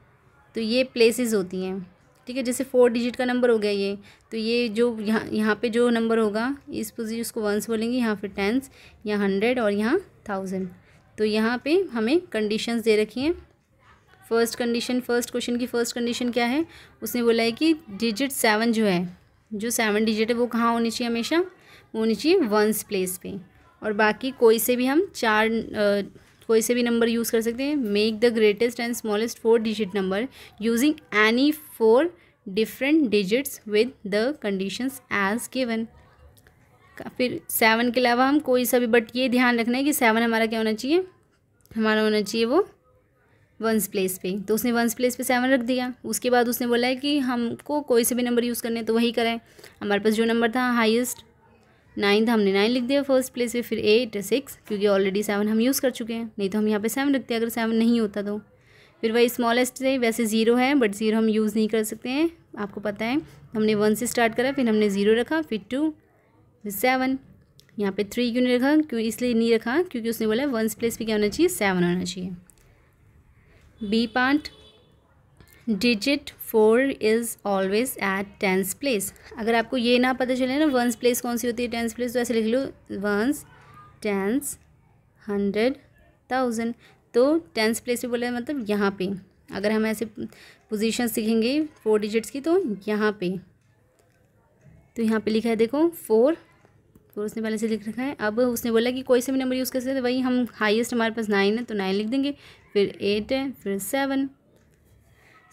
तो ये प्लेसेस होती हैं। ठीक है, जैसे 4 डिजिट का नंबर हो गया ये, तो ये जो यहाँ पे जो नंबर होगा इस पोजीशन उसको वंस बोलेंगे, यहाँ पे टेंस, यहाँ 100 और यहाँ 1000। तो यहाँ पे हमें कंडीशंस दे रखी हैं। फर्स्ट क्वेश्चन की फर्स्ट कंडीशन क्या है, उसने बोला है कि डिजिट 7 जो है, जो 7 डिजिट है वो कहाँ होनी चाहिए, हमेशा वो होनी चाहिए वंस प्लेस पे। और बाकी कोई से भी हम कोई से भी नंबर यूज़ कर सकते हैं। Make the greatest and smallest 4 digit number using any 4 different digits with the conditions as given. फिर 7 के अलावा हम कोई सा भी, बट ये ध्यान रखना है कि 7 हमारा क्या होना चाहिए, हमारा होना चाहिए वो वंस प्लेस पे। तो उसने वंस प्लेस पे 7 रख दिया। उसके बाद उसने बोला है कि हमको कोई से भी नंबर यूज़ करने, तो वही करें। हमारे पास जो नंबर था हाईएस्ट 9 था, हमने 9 लिख दिया फर्स्ट प्लेस पे, फिर 8, 6, क्योंकि ऑलरेडी 7 हम यूज़ कर चुके हैं, नहीं तो हम यहाँ पे 7 रखते अगर 7 नहीं होता तो। फिर वही स्मॉलेस्ट से, वैसे 0 है बट 0 हम यूज़ नहीं कर सकते हैं, आपको पता है। हमने 1 से स्टार्ट करा, फिर हमने 0 रखा, फिर 2, फिर 7। यहाँ पे 3 क्यों नहीं रखा, क्यों इसलिए नहीं रखा क्योंकि उसने बोला वंस प्लेस पे क्या होना चाहिए, 7 होना चाहिए। B part digit 4 is always at tens place. अगर आपको ये ना पता चले ना वंस प्लेस कौन सी होती है, टेंस प्लेस, तो ऐसे लिख लो वंस, टेंस, 100, 1000। तो टेंस प्लेस पे बोला है मतलब यहाँ पे। अगर हम ऐसे पोजीशन सीखेंगे 4 डिजिट्स की, तो यहाँ पे लिखा है देखो 4 उसने पहले से लिख रखा है। अब उसने बोला कि कोई से भी नंबर यूज़ कर सकते हैं, वही हम हाईएस्ट हमारे पास 9 है तो 9 लिख देंगे, फिर 8 है, फिर 7।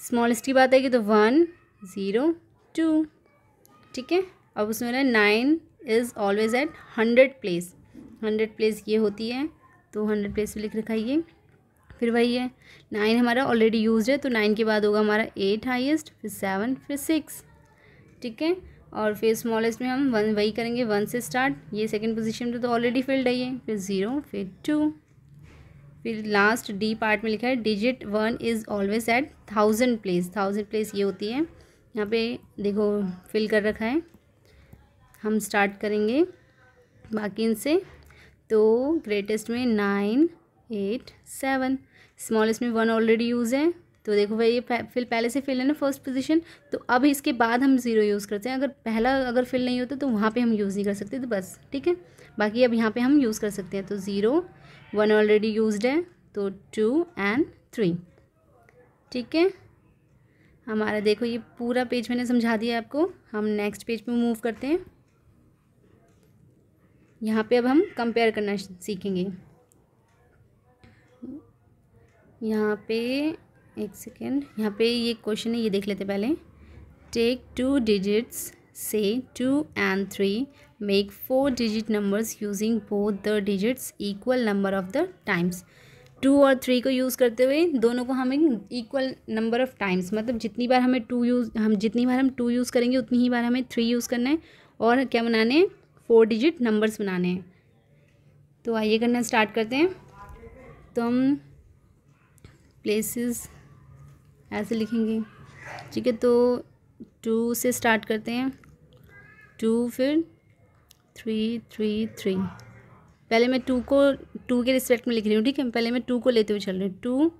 स्मॉलेस्ट की बात आएगी तो 1, 0, 2। ठीक है, अब उसने बोला 9 is always eight 100 place. 100 place ये होती है, तो 100 प्लेस पे लिख रखा है ये। फिर वही है 9 हमारा ऑलरेडी यूज्ड है, तो 9 के बाद होगा हमारा 8 हाईएस्ट, फिर 7, फिर 6। ठीक है, और फिर स्मॉलेस्ट में हम 1 वही करेंगे, 1 से स्टार्ट। ये सेकंड पोजीशन पे तो ऑलरेडी फिल्ड है ये, फिर 0, फिर 2। फिर लास्ट डी पार्ट में लिखा है digit 1 is always eight 1000 place. 1000 place ये होती है, यहाँ पे देखो फिल कर रखा है। हम स्टार्ट करेंगे बाकी इनसे। तो ग्रेटेस्ट में 9, 8, 7, स्मॉलेस्ट में 1 ऑलरेडी यूज़ है, तो देखो भाई ये पहले से फिल है ना फर्स्ट पोजीशन, तो अब इसके बाद हम 0 यूज़ करते हैं। अगर फिल नहीं होता तो वहाँ पे हम यूज़ नहीं कर सकते, तो बस ठीक है। बाकी अब यहाँ पे हम यूज़ कर सकते हैं, तो 0, 1 ऑलरेडी यूज्ड है, तो 2 एंड 3। ठीक है, हमारा देखो ये पूरा पेज मैंने समझा दिया आपको। हम नेक्स्ट पेज पे मूव करते हैं। यहाँ पे अब हम कंपेयर करना सीखेंगे। यहाँ पे एक सेकेंड, यहाँ पे ये क्वेश्चन है, ये देख लेते पहले। टेक 2 डिजिट्स से 2 and 3 make 4 digit numbers using both the digits equal number of the times. 2 और 3 को यूज़ करते हुए दोनों को हमें इक्वल नंबर ऑफ टाइम्स, मतलब जितनी बार हम 2 यूज़ करेंगे उतनी ही बार हमें 3 यूज़ करना है, और क्या बनाने हैं, 4 डिजिट नंबर्स बनाने हैं। तो आइए करना स्टार्ट करते हैं। तो हम प्लेसेस ऐसे लिखेंगे, ठीक है। तो 2 से स्टार्ट करते हैं, 2, फिर 3 3 3। पहले मैं 2 के रिस्पेक्ट में लिख रही हूँ, ठीक है। पहले मैं 2 को लेते हुए चल रही हूँ, 2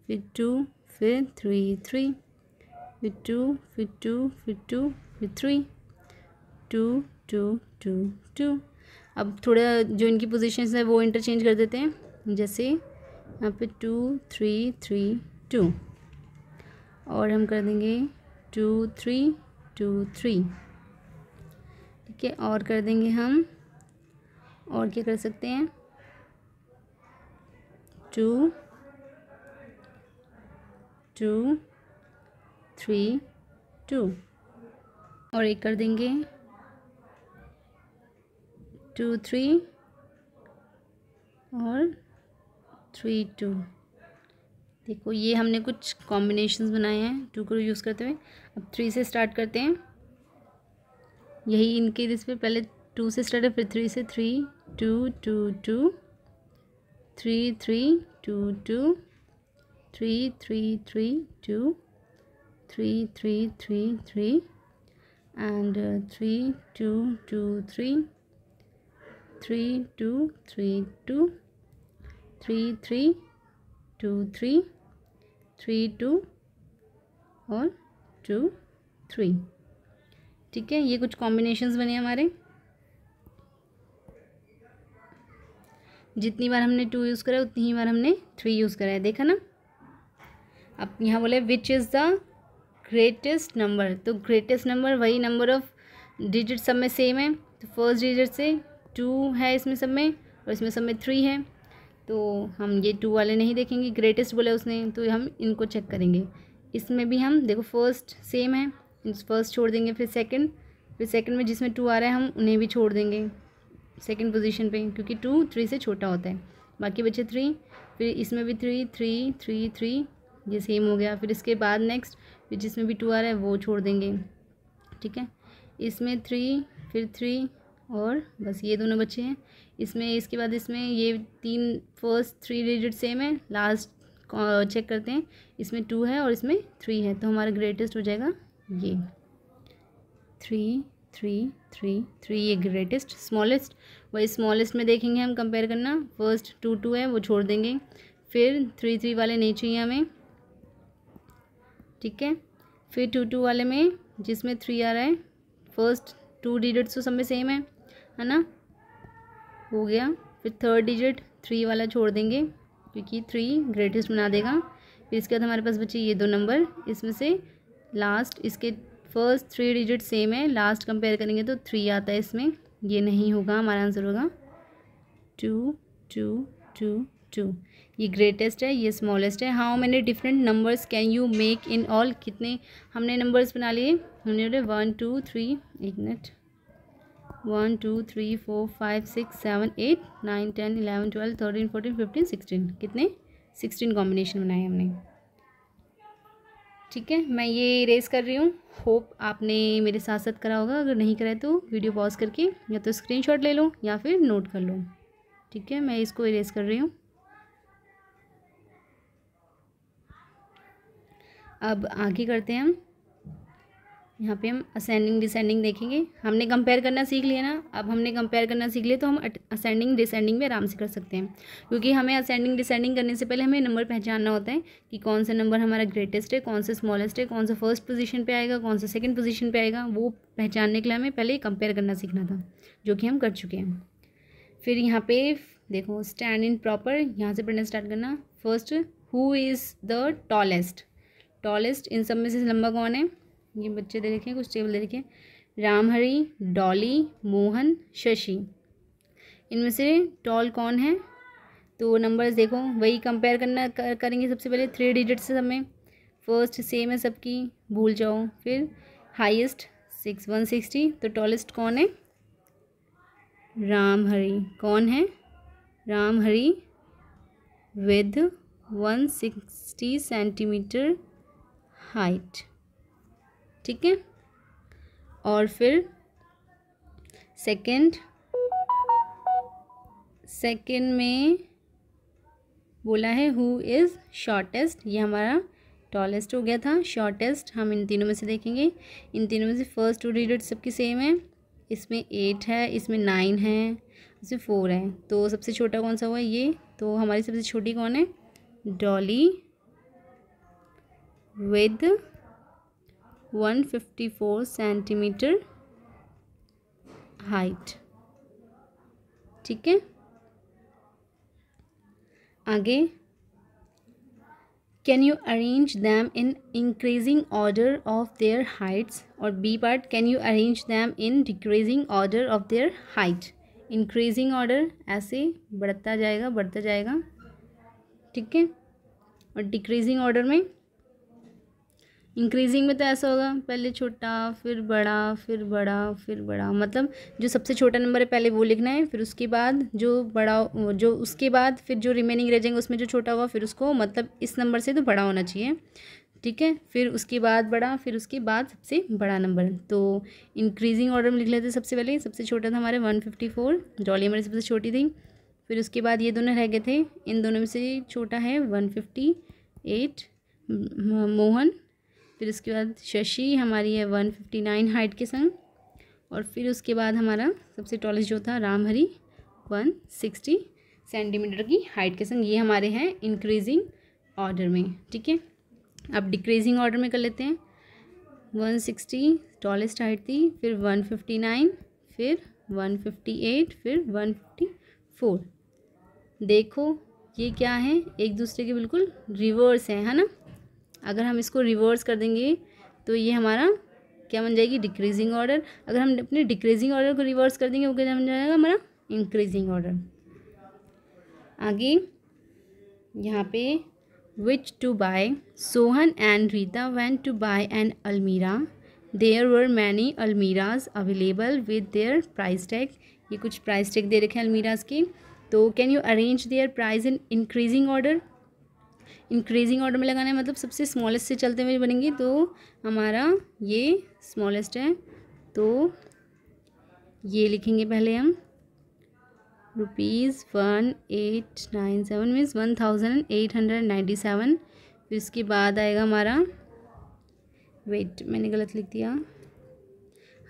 फिर 2 फिर 3 3 फिर 2 फिर 2 फिर 2 फिर 3 2 2 2 2। अब थोड़ा जो इनकी पोजीशंस है वो इंटरचेंज कर देते हैं, जैसे यहाँ पे 2 3 3 2, और हम कर देंगे 2 3 2 3, ठीक है। और कर देंगे हम, और क्या कर सकते हैं, 2 2 3 2, और एक कर देंगे 2 3 और 3 2। देखो ये हमने कुछ कॉम्बिनेशंस बनाए हैं 2 को यूज़ करते हुए। अब 3 से स्टार्ट करते हैं, यही इनके इस पे पहले 2 से स्टार्ट है, फिर 3 से 3 2 2 2 3 3 2 2 3 3 3 2 3 3 3 3 and 3 2 2 3 3 2 3 2 3 3 2 3 3 2 और 2 3, ठीक है। ये कुछ कॉम्बिनेशंस बने हमारे। जितनी बार हमने 2 यूज़ करा है उतनी ही बार हमने 3 यूज़ करा है, देखा ना। अब यहाँ बोले which is the greatest number, तो ग्रेटेस्ट नंबर वही नंबर ऑफ डिजिट सब में सेम है। तो फर्स्ट डिजिट से 2 है इसमें सब में, और इसमें सब में 3 है। तो हम ये 2 वाले नहीं देखेंगे, ग्रेटेस्ट बोला उसने, तो हम इनको चेक करेंगे। इसमें भी हम देखो फर्स्ट सेम है, फर्स्ट छोड़ देंगे, फिर सेकंड में जिसमें 2 आ रहा है हम उन्हें भी छोड़ देंगे सेकंड पोजीशन पे, क्योंकि 2 3 से छोटा होता है। बाकी बचे 3, फिर इसमें भी 3 3 3 3, ये सेम हो गया। फिर इसके बाद नेक्स्ट फिर जिसमें भी 2 आ रहा है वो छोड़ देंगे, ठीक है। इसमें 3 फिर 3, और बस ये दोनों बचे हैं। इसमें इसके बाद इसमें ये 3 फर्स्ट 3 डिजिट सेम है, लास्ट चेक करते हैं, इसमें 2 है और इसमें 3 है, तो हमारा ग्रेटेस्ट हो जाएगा ये 3 3 3 3, ये ग्रेटेस्ट। स्मॉलेस्ट वही स्मॉलेस्ट में देखेंगे हम कंपेयर करना, फर्स्ट 2 2 है वो छोड़ देंगे, फिर 3 3 वाले नहीं चाहिए हमें, ठीक है। फिर 2 2 वाले में जिसमें 3 आ रहा है, फर्स्ट 2 डिजिट्स तो सब में सेम है ना, हो गया। फिर थर्ड डिजिट 3 वाला छोड़ देंगे क्योंकि 3 ग्रेटेस्ट बना देगा। फिर इसके बाद हमारे पास बचे ये 2 नंबर, इसमें से लास्ट इसके फर्स्ट 3 डिजिट सेम है, लास्ट कंपेयर करेंगे तो 3 आता है इसमें, ये नहीं होगा, हमारा आंसर होगा 2 2 2 2। ये ग्रेटेस्ट है, ये स्मॉलेस्ट है। How many different numbers can you make in all, कितने हमने नंबर्स बना लिए, हमने 1 2 3, एक मिनट, 1 2 3 4 5 6 7 8 9 10 11 12 13 14 15 16, कितने 16 कॉम्बिनेशन बनाए हमने, ठीक है। मैं ये इरेज कर रही हूँ, होप आपने मेरे साथ साथ करा होगा। अगर नहीं करा है तो वीडियो पॉज करके या तो स्क्रीनशॉट ले लो या फिर नोट कर लो, ठीक है। मैं इसको इरेज कर रही हूँ। अब आगे करते हैं हम, यहाँ पे हम असेंडिंग डिसेंडिंग देखेंगे। हमने कंपेयर करना सीख लिया ना, अब हमने कंपेयर करना सीख लिया तो हम असेंडिंग डिसेंडिंग में आराम से कर सकते हैं, क्योंकि हमें असेंडिंग डिसेंडिंग करने से पहले हमें नंबर पहचानना होता है कि कौन सा नंबर हमारा ग्रेटेस्ट है, कौन सा स्मॉलेस्ट है, कौन सा फर्स्ट पोजीशन पे आएगा, कौन सा सेकंड पोजीशन पे आएगा। वो पहचानने के लिए हमें पहले कंपेयर करना सीखना था, जो कि हम कर चुके हैं। फिर यहाँ पे देखो स्टैंड इन प्रॉपर, यहाँ से पढ़ना स्टार्ट करना। First, who is the tallest, tallest इन सब में से लंबा कौन है, ये बच्चे दे रखे हैं, कुछ टेबल दे रखे हैं, रामहरी, डॉली, मोहन, शशि। इनमें से टॉल कौन है, तो नंबर्स देखो वही कंपेयर करेंगे सबसे पहले 3 डिजिट्स से सब में। फर्स्ट सेम है सबकी, भूल जाओ। फिर हाईएस्ट 160, तो टॉलेस्ट कौन है? रामहरि। कौन है? Ramhari with 160 centimetre height. ठीक है। और फिर सेकंड में बोला है हु इज़ शॉर्टेस्ट, ये हमारा टॉलेस्ट हो गया था। शॉर्टेस्ट हम इन तीनों में से देखेंगे, इन तीनों में से फर्स्ट 2 डिजिट सबकी सेम है। इसमें 8 है, इसमें 9 है, इसमें 4 है। तो सबसे छोटा कौन सा हुआ? ये। तो हमारी सबसे छोटी कौन है? Dolly with 154 centimetre height. ठीक है। आगे, can you arrange them in increasing order of their heights. और B part, can you arrange them in decreasing order of their height. Increasing order ऐसे बढ़ता जाएगा। ठीक है। और डिक्रीजिंग ऑर्डर में, इंक्रीजिंग में तो ऐसा होगा, पहले छोटा फिर बड़ा फिर बड़ा फिर बड़ा। मतलब जो सबसे छोटा नंबर है पहले वो लिखना है, फिर उसके बाद जो बड़ा, जो उसके बाद फिर जो रिमेनिंग रह जाएंगे उसमें जो छोटा होगा फिर उसको, मतलब इस नंबर से तो बड़ा होना चाहिए। ठीक है। फिर उसके बाद बड़ा, फिर उसके बाद सबसे बड़ा नंबर। तो इंक्रीजिंग ऑर्डर में लिख लेते सबसे पहले। सबसे छोटा था हमारे 154, डॉली हमारी सबसे छोटी थी। फिर उसके बाद ये दोनों रह गए थे, इन दोनों में से छोटा है 158 मोहन। फिर उसके बाद शशि हमारी है 159 हाइट के संग। और फिर उसके बाद हमारा सबसे टॉलेस्ट जो था रामहरि 160 सेंटीमीटर की हाइट के संग। ये हमारे हैं इंक्रीजिंग ऑर्डर में। ठीक है। अब डिक्रीजिंग ऑर्डर में कर लेते हैं। 160 टॉलेस्ट हाइट थी, फिर 159, फिर 158, फिर 154। देखो ये क्या है, एक दूसरे के बिल्कुल रिवर्स है ना। अगर हम इसको रिवर्स कर देंगे तो ये हमारा क्या बन जाएगी? Decreasing order. अगर हम अपने डिक्रीजिंग ऑर्डर को रिवर्स कर देंगे वो क्या बन जाएगा? हमारा इंक्रीजिंग ऑर्डर। आगे यहाँ पे which to buy, Sohan and Rita went to buy an almirah. There were many almirahs available with their price tag. ये कुछ प्राइस टैग दे रखे हैं अलमीराज के। तो can you arrange there price in increasing order. Increasing order में लगाना है, मतलब सबसे स्मॉलेस्ट से चलते हुए बनेंगी। तो हमारा ये स्मॉलेस्ट है, तो ये लिखेंगे पहले हम ₹1897 मीन्स 1897। फिर इसके बाद आएगा हमारा, वेट मैंने गलत लिख दिया,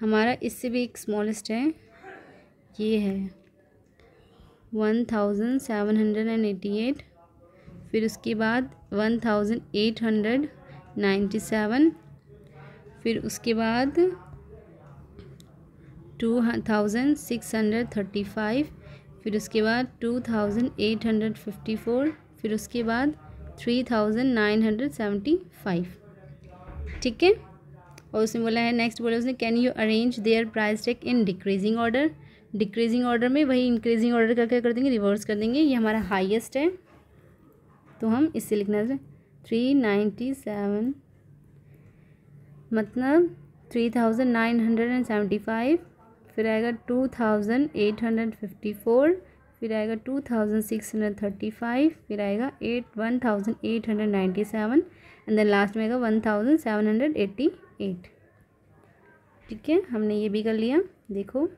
हमारा इससे भी एक स्मॉलेस्ट है, ये है 1788। फिर उसके बाद 1897। फिर उसके बाद 2635। फिर उसके बाद 2854। फिर उसके बाद 3975। ठीक है। और उसने बोला है, नेक्स्ट बोला उसने, can you arrange there price tag in decreasing order. Decreasing order में वही इंक्रीजिंग ऑर्डर का क्या कर देंगे? रिवर्स कर देंगे। ये हमारा हाईएस्ट है, तो हम इससे लिखना है 397, मतलब 3975। फिर आएगा 2854। फिर आएगा 2635। फिर आएगा 1897 एंड देन लास्ट में आएगा 1788। ठीक है, हमने ये भी कर लिया। देखो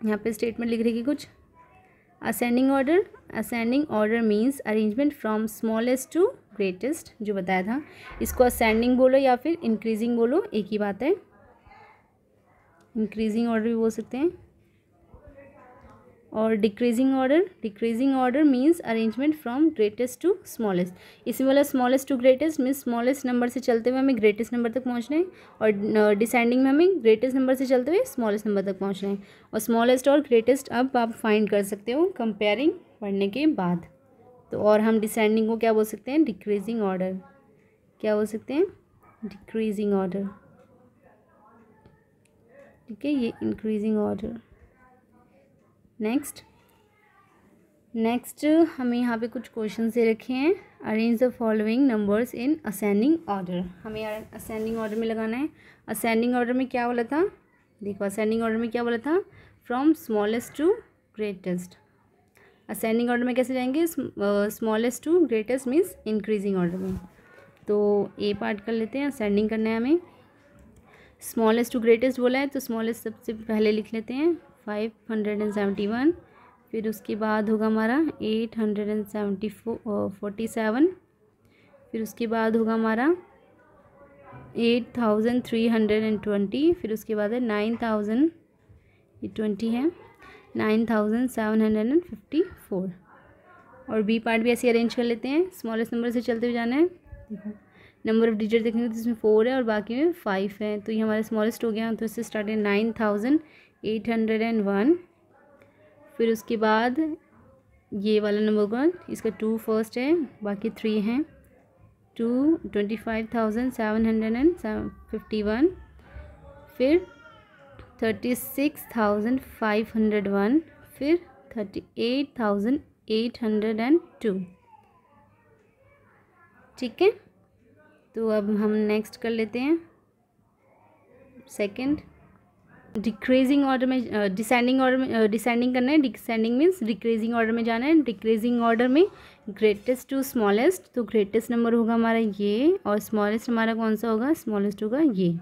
यहाँ पे स्टेटमेंट लिख रही है कुछ, ascending order means arrangement from smallest to greatest, जो बताया था। इसको असेंडिंग बोलो या फिर इंक्रीजिंग बोलो, एक ही बात है। इंक्रीजिंग ऑर्डर भी बोल सकते हैं। और decreasing order means arrangement from greatest to smallest. इसमें वाला smallest to greatest means smallest number से चलते हुए हमें ग्रेटेस्ट नंबर तक पहुंचना है, और डिसेंडिंग में हमें ग्रेटेस्ट नंबर से चलते हुए स्मॉलेस्ट नंबर तक पहुंचना है। और स्मॉलेस्ट और ग्रेटेस्ट अब आप फाइंड कर सकते हो कंपेयरिंग पढ़ने के बाद। तो और हम डिसेंडिंग को क्या बोल सकते हैं? Decreasing order. क्या बोल सकते हैं? Decreasing order. ठीक है, ये इंक्रीजिंग ऑर्डर। नेक्स्ट नेक्स्ट हमें यहाँ पे कुछ क्वेश्चन दे रखे हैं। Arrange the following numbers in ascending order. हमें असेंडिंग ऑर्डर में लगाना है। असेंडिंग ऑर्डर में क्या बोला था, देखो असेंडिंग ऑर्डर में क्या बोला था, from smallest to greatest. Ascending order में कैसे जाएंगे, smallest to greatest means increasing order में। तो ए पार्ट कर लेते हैं, असेंडिंग करना है हमें। स्मॉलेस्ट टू ग्रेटेस्ट बोला है तो स्मॉलेस्ट सबसे पहले लिख लेते हैं 571, फिर उसके बाद होगा हमारा 847, फिर उसके बाद होगा हमारा 8320, फिर उसके बाद है 9000, ये 20 है, 9754। और बी पार्ट भी ऐसे अरेंज कर लेते हैं, स्मॉलेस्ट नंबर से चलते हुए जाना है। देखो नंबर ऑफ डिजिट देखेंगे तो इसमें 4 है और बाकी में 5 है, तो ये हमारा स्मॉलेस्ट हो गया। तो इससे स्टार्ट है 9801, फिर उसके बाद ये वाला नंबर का इसका 2 फर्स्ट है, बाकी 3 हैं, 25,751, फिर 36,501, फिर 38,802। ठीक है, तो अब हम नेक्स्ट कर लेते हैं सेकंड। डिक्रीजिंग ऑर्डर में, डिसेंडिंग ऑर्डर में, डिसेंडिंग करना है। डिसेंडिंग मीन्स डिक्रीजिंग ऑर्डर में जाना है। डिक्रीजिंग ऑर्डर में ग्रेटेस्ट टू स्मॉलेस्ट, तो ग्रेटेस्ट नंबर होगा हमारा ये और स्मॉलेस्ट हमारा कौन सा होगा, स्मॉलेस्ट होगा ये।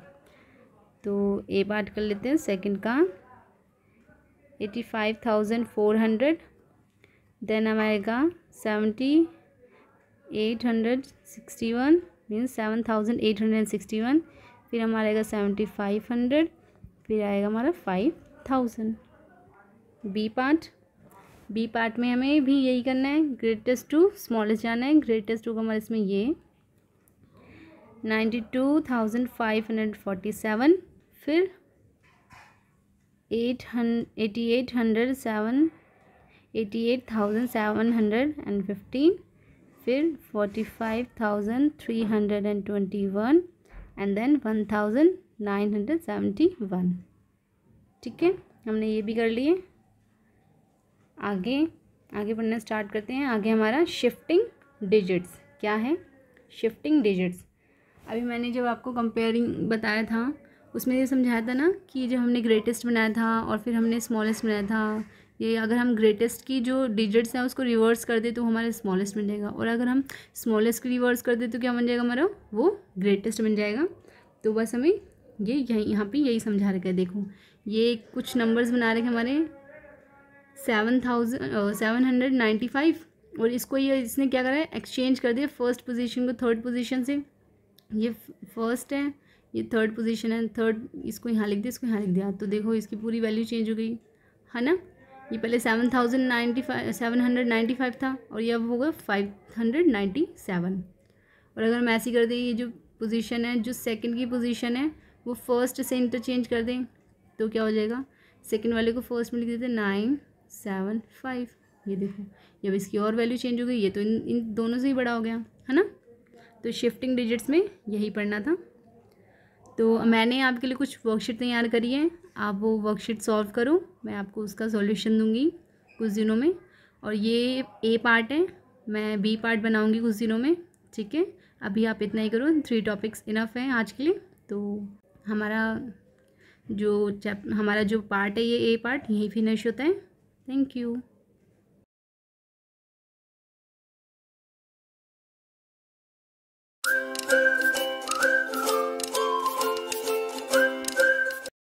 तो ए पार्ट कर लेते हैं सेकंड का 85,400, देन हमारेगा 7,861 मीन्स 7,861, फिर हमारा आएगा 7,500, फिर आएगा हमारा 5,000। बी पार्ट में हमें भी यही करना है, ग्रेटेस्ट टू स्मॉलेस्ट जाना है। ग्रेटेस्ट होगा हमारे इसमें ये 92,547, फिर 88,715, फिर 45,321 एंड देन 1,971। ठीक है, हमने ये भी कर लिए। आगे पढ़ना स्टार्ट करते हैं। आगे हमारा शिफ्टिंग डिजिट्स क्या है, शिफ्टिंग डिजिट्स। अभी मैंने जब आपको कंपेयरिंग बताया था उसमें ये समझाया था ना कि जब हमने ग्रेटेस्ट बनाया था और फिर हमने स्मॉलेस्ट बनाया था, ये अगर हम ग्रेटेस्ट की जो डिजिट्स हैं उसको रिवर्स कर दे तो हमारा स्मॉलेस्ट बन जाएगा, और अगर हम स्मॉलेस्ट की रिवर्स कर दे तो क्या बन जाएगा हमारा, वो ग्रेटेस्ट बन जाएगा। तो बस हमें ये यहाँ पे यही समझा रखा है। देखो ये कुछ नंबर्स बना रखे हमारे 795, और इसको ये इसने क्या करा है, एक्सचेंज कर दिया फर्स्ट पोजीशन को थर्ड पोजीशन से। ये फर्स्ट है, ये थर्ड पोजीशन है, थर्ड इसको यहाँ लिख दिया, इसको यहाँ लिख दिया, तो देखो इसकी पूरी वैल्यू चेंज हो गई है ना। ये पहले 795 था और ये अब होगा 597। और अगर हम ऐसी कर दें, ये जो पोजीशन है, जो सेकंड की पोजीशन है वो फर्स्ट से इंटरचेंज कर दें तो क्या हो जाएगा, सेकंड वाले को फर्स्ट में लिख देते 975। ये देखो ये अब इसकी और वैल्यू चेंज हो गई, ये तो इन दोनों से ही बड़ा हो गया है ना। तो शिफ्टिंग डिजिट्स में यही पढ़ना था। तो मैंने आपके लिए कुछ वर्कशीट तैयार करी है, आप वो वर्कशीट सॉल्व करो, मैं आपको उसका सॉल्यूशन दूंगी कुछ दिनों में। और ये ए पार्ट है, मैं बी पार्ट बनाऊंगी कुछ दिनों में। ठीक है, अभी आप इतना ही करो, 3 टॉपिक्स इनफ हैं आज के लिए। तो हमारा जो पार्ट है ये ए पार्ट यहीं फिनिश होता है। Thank you.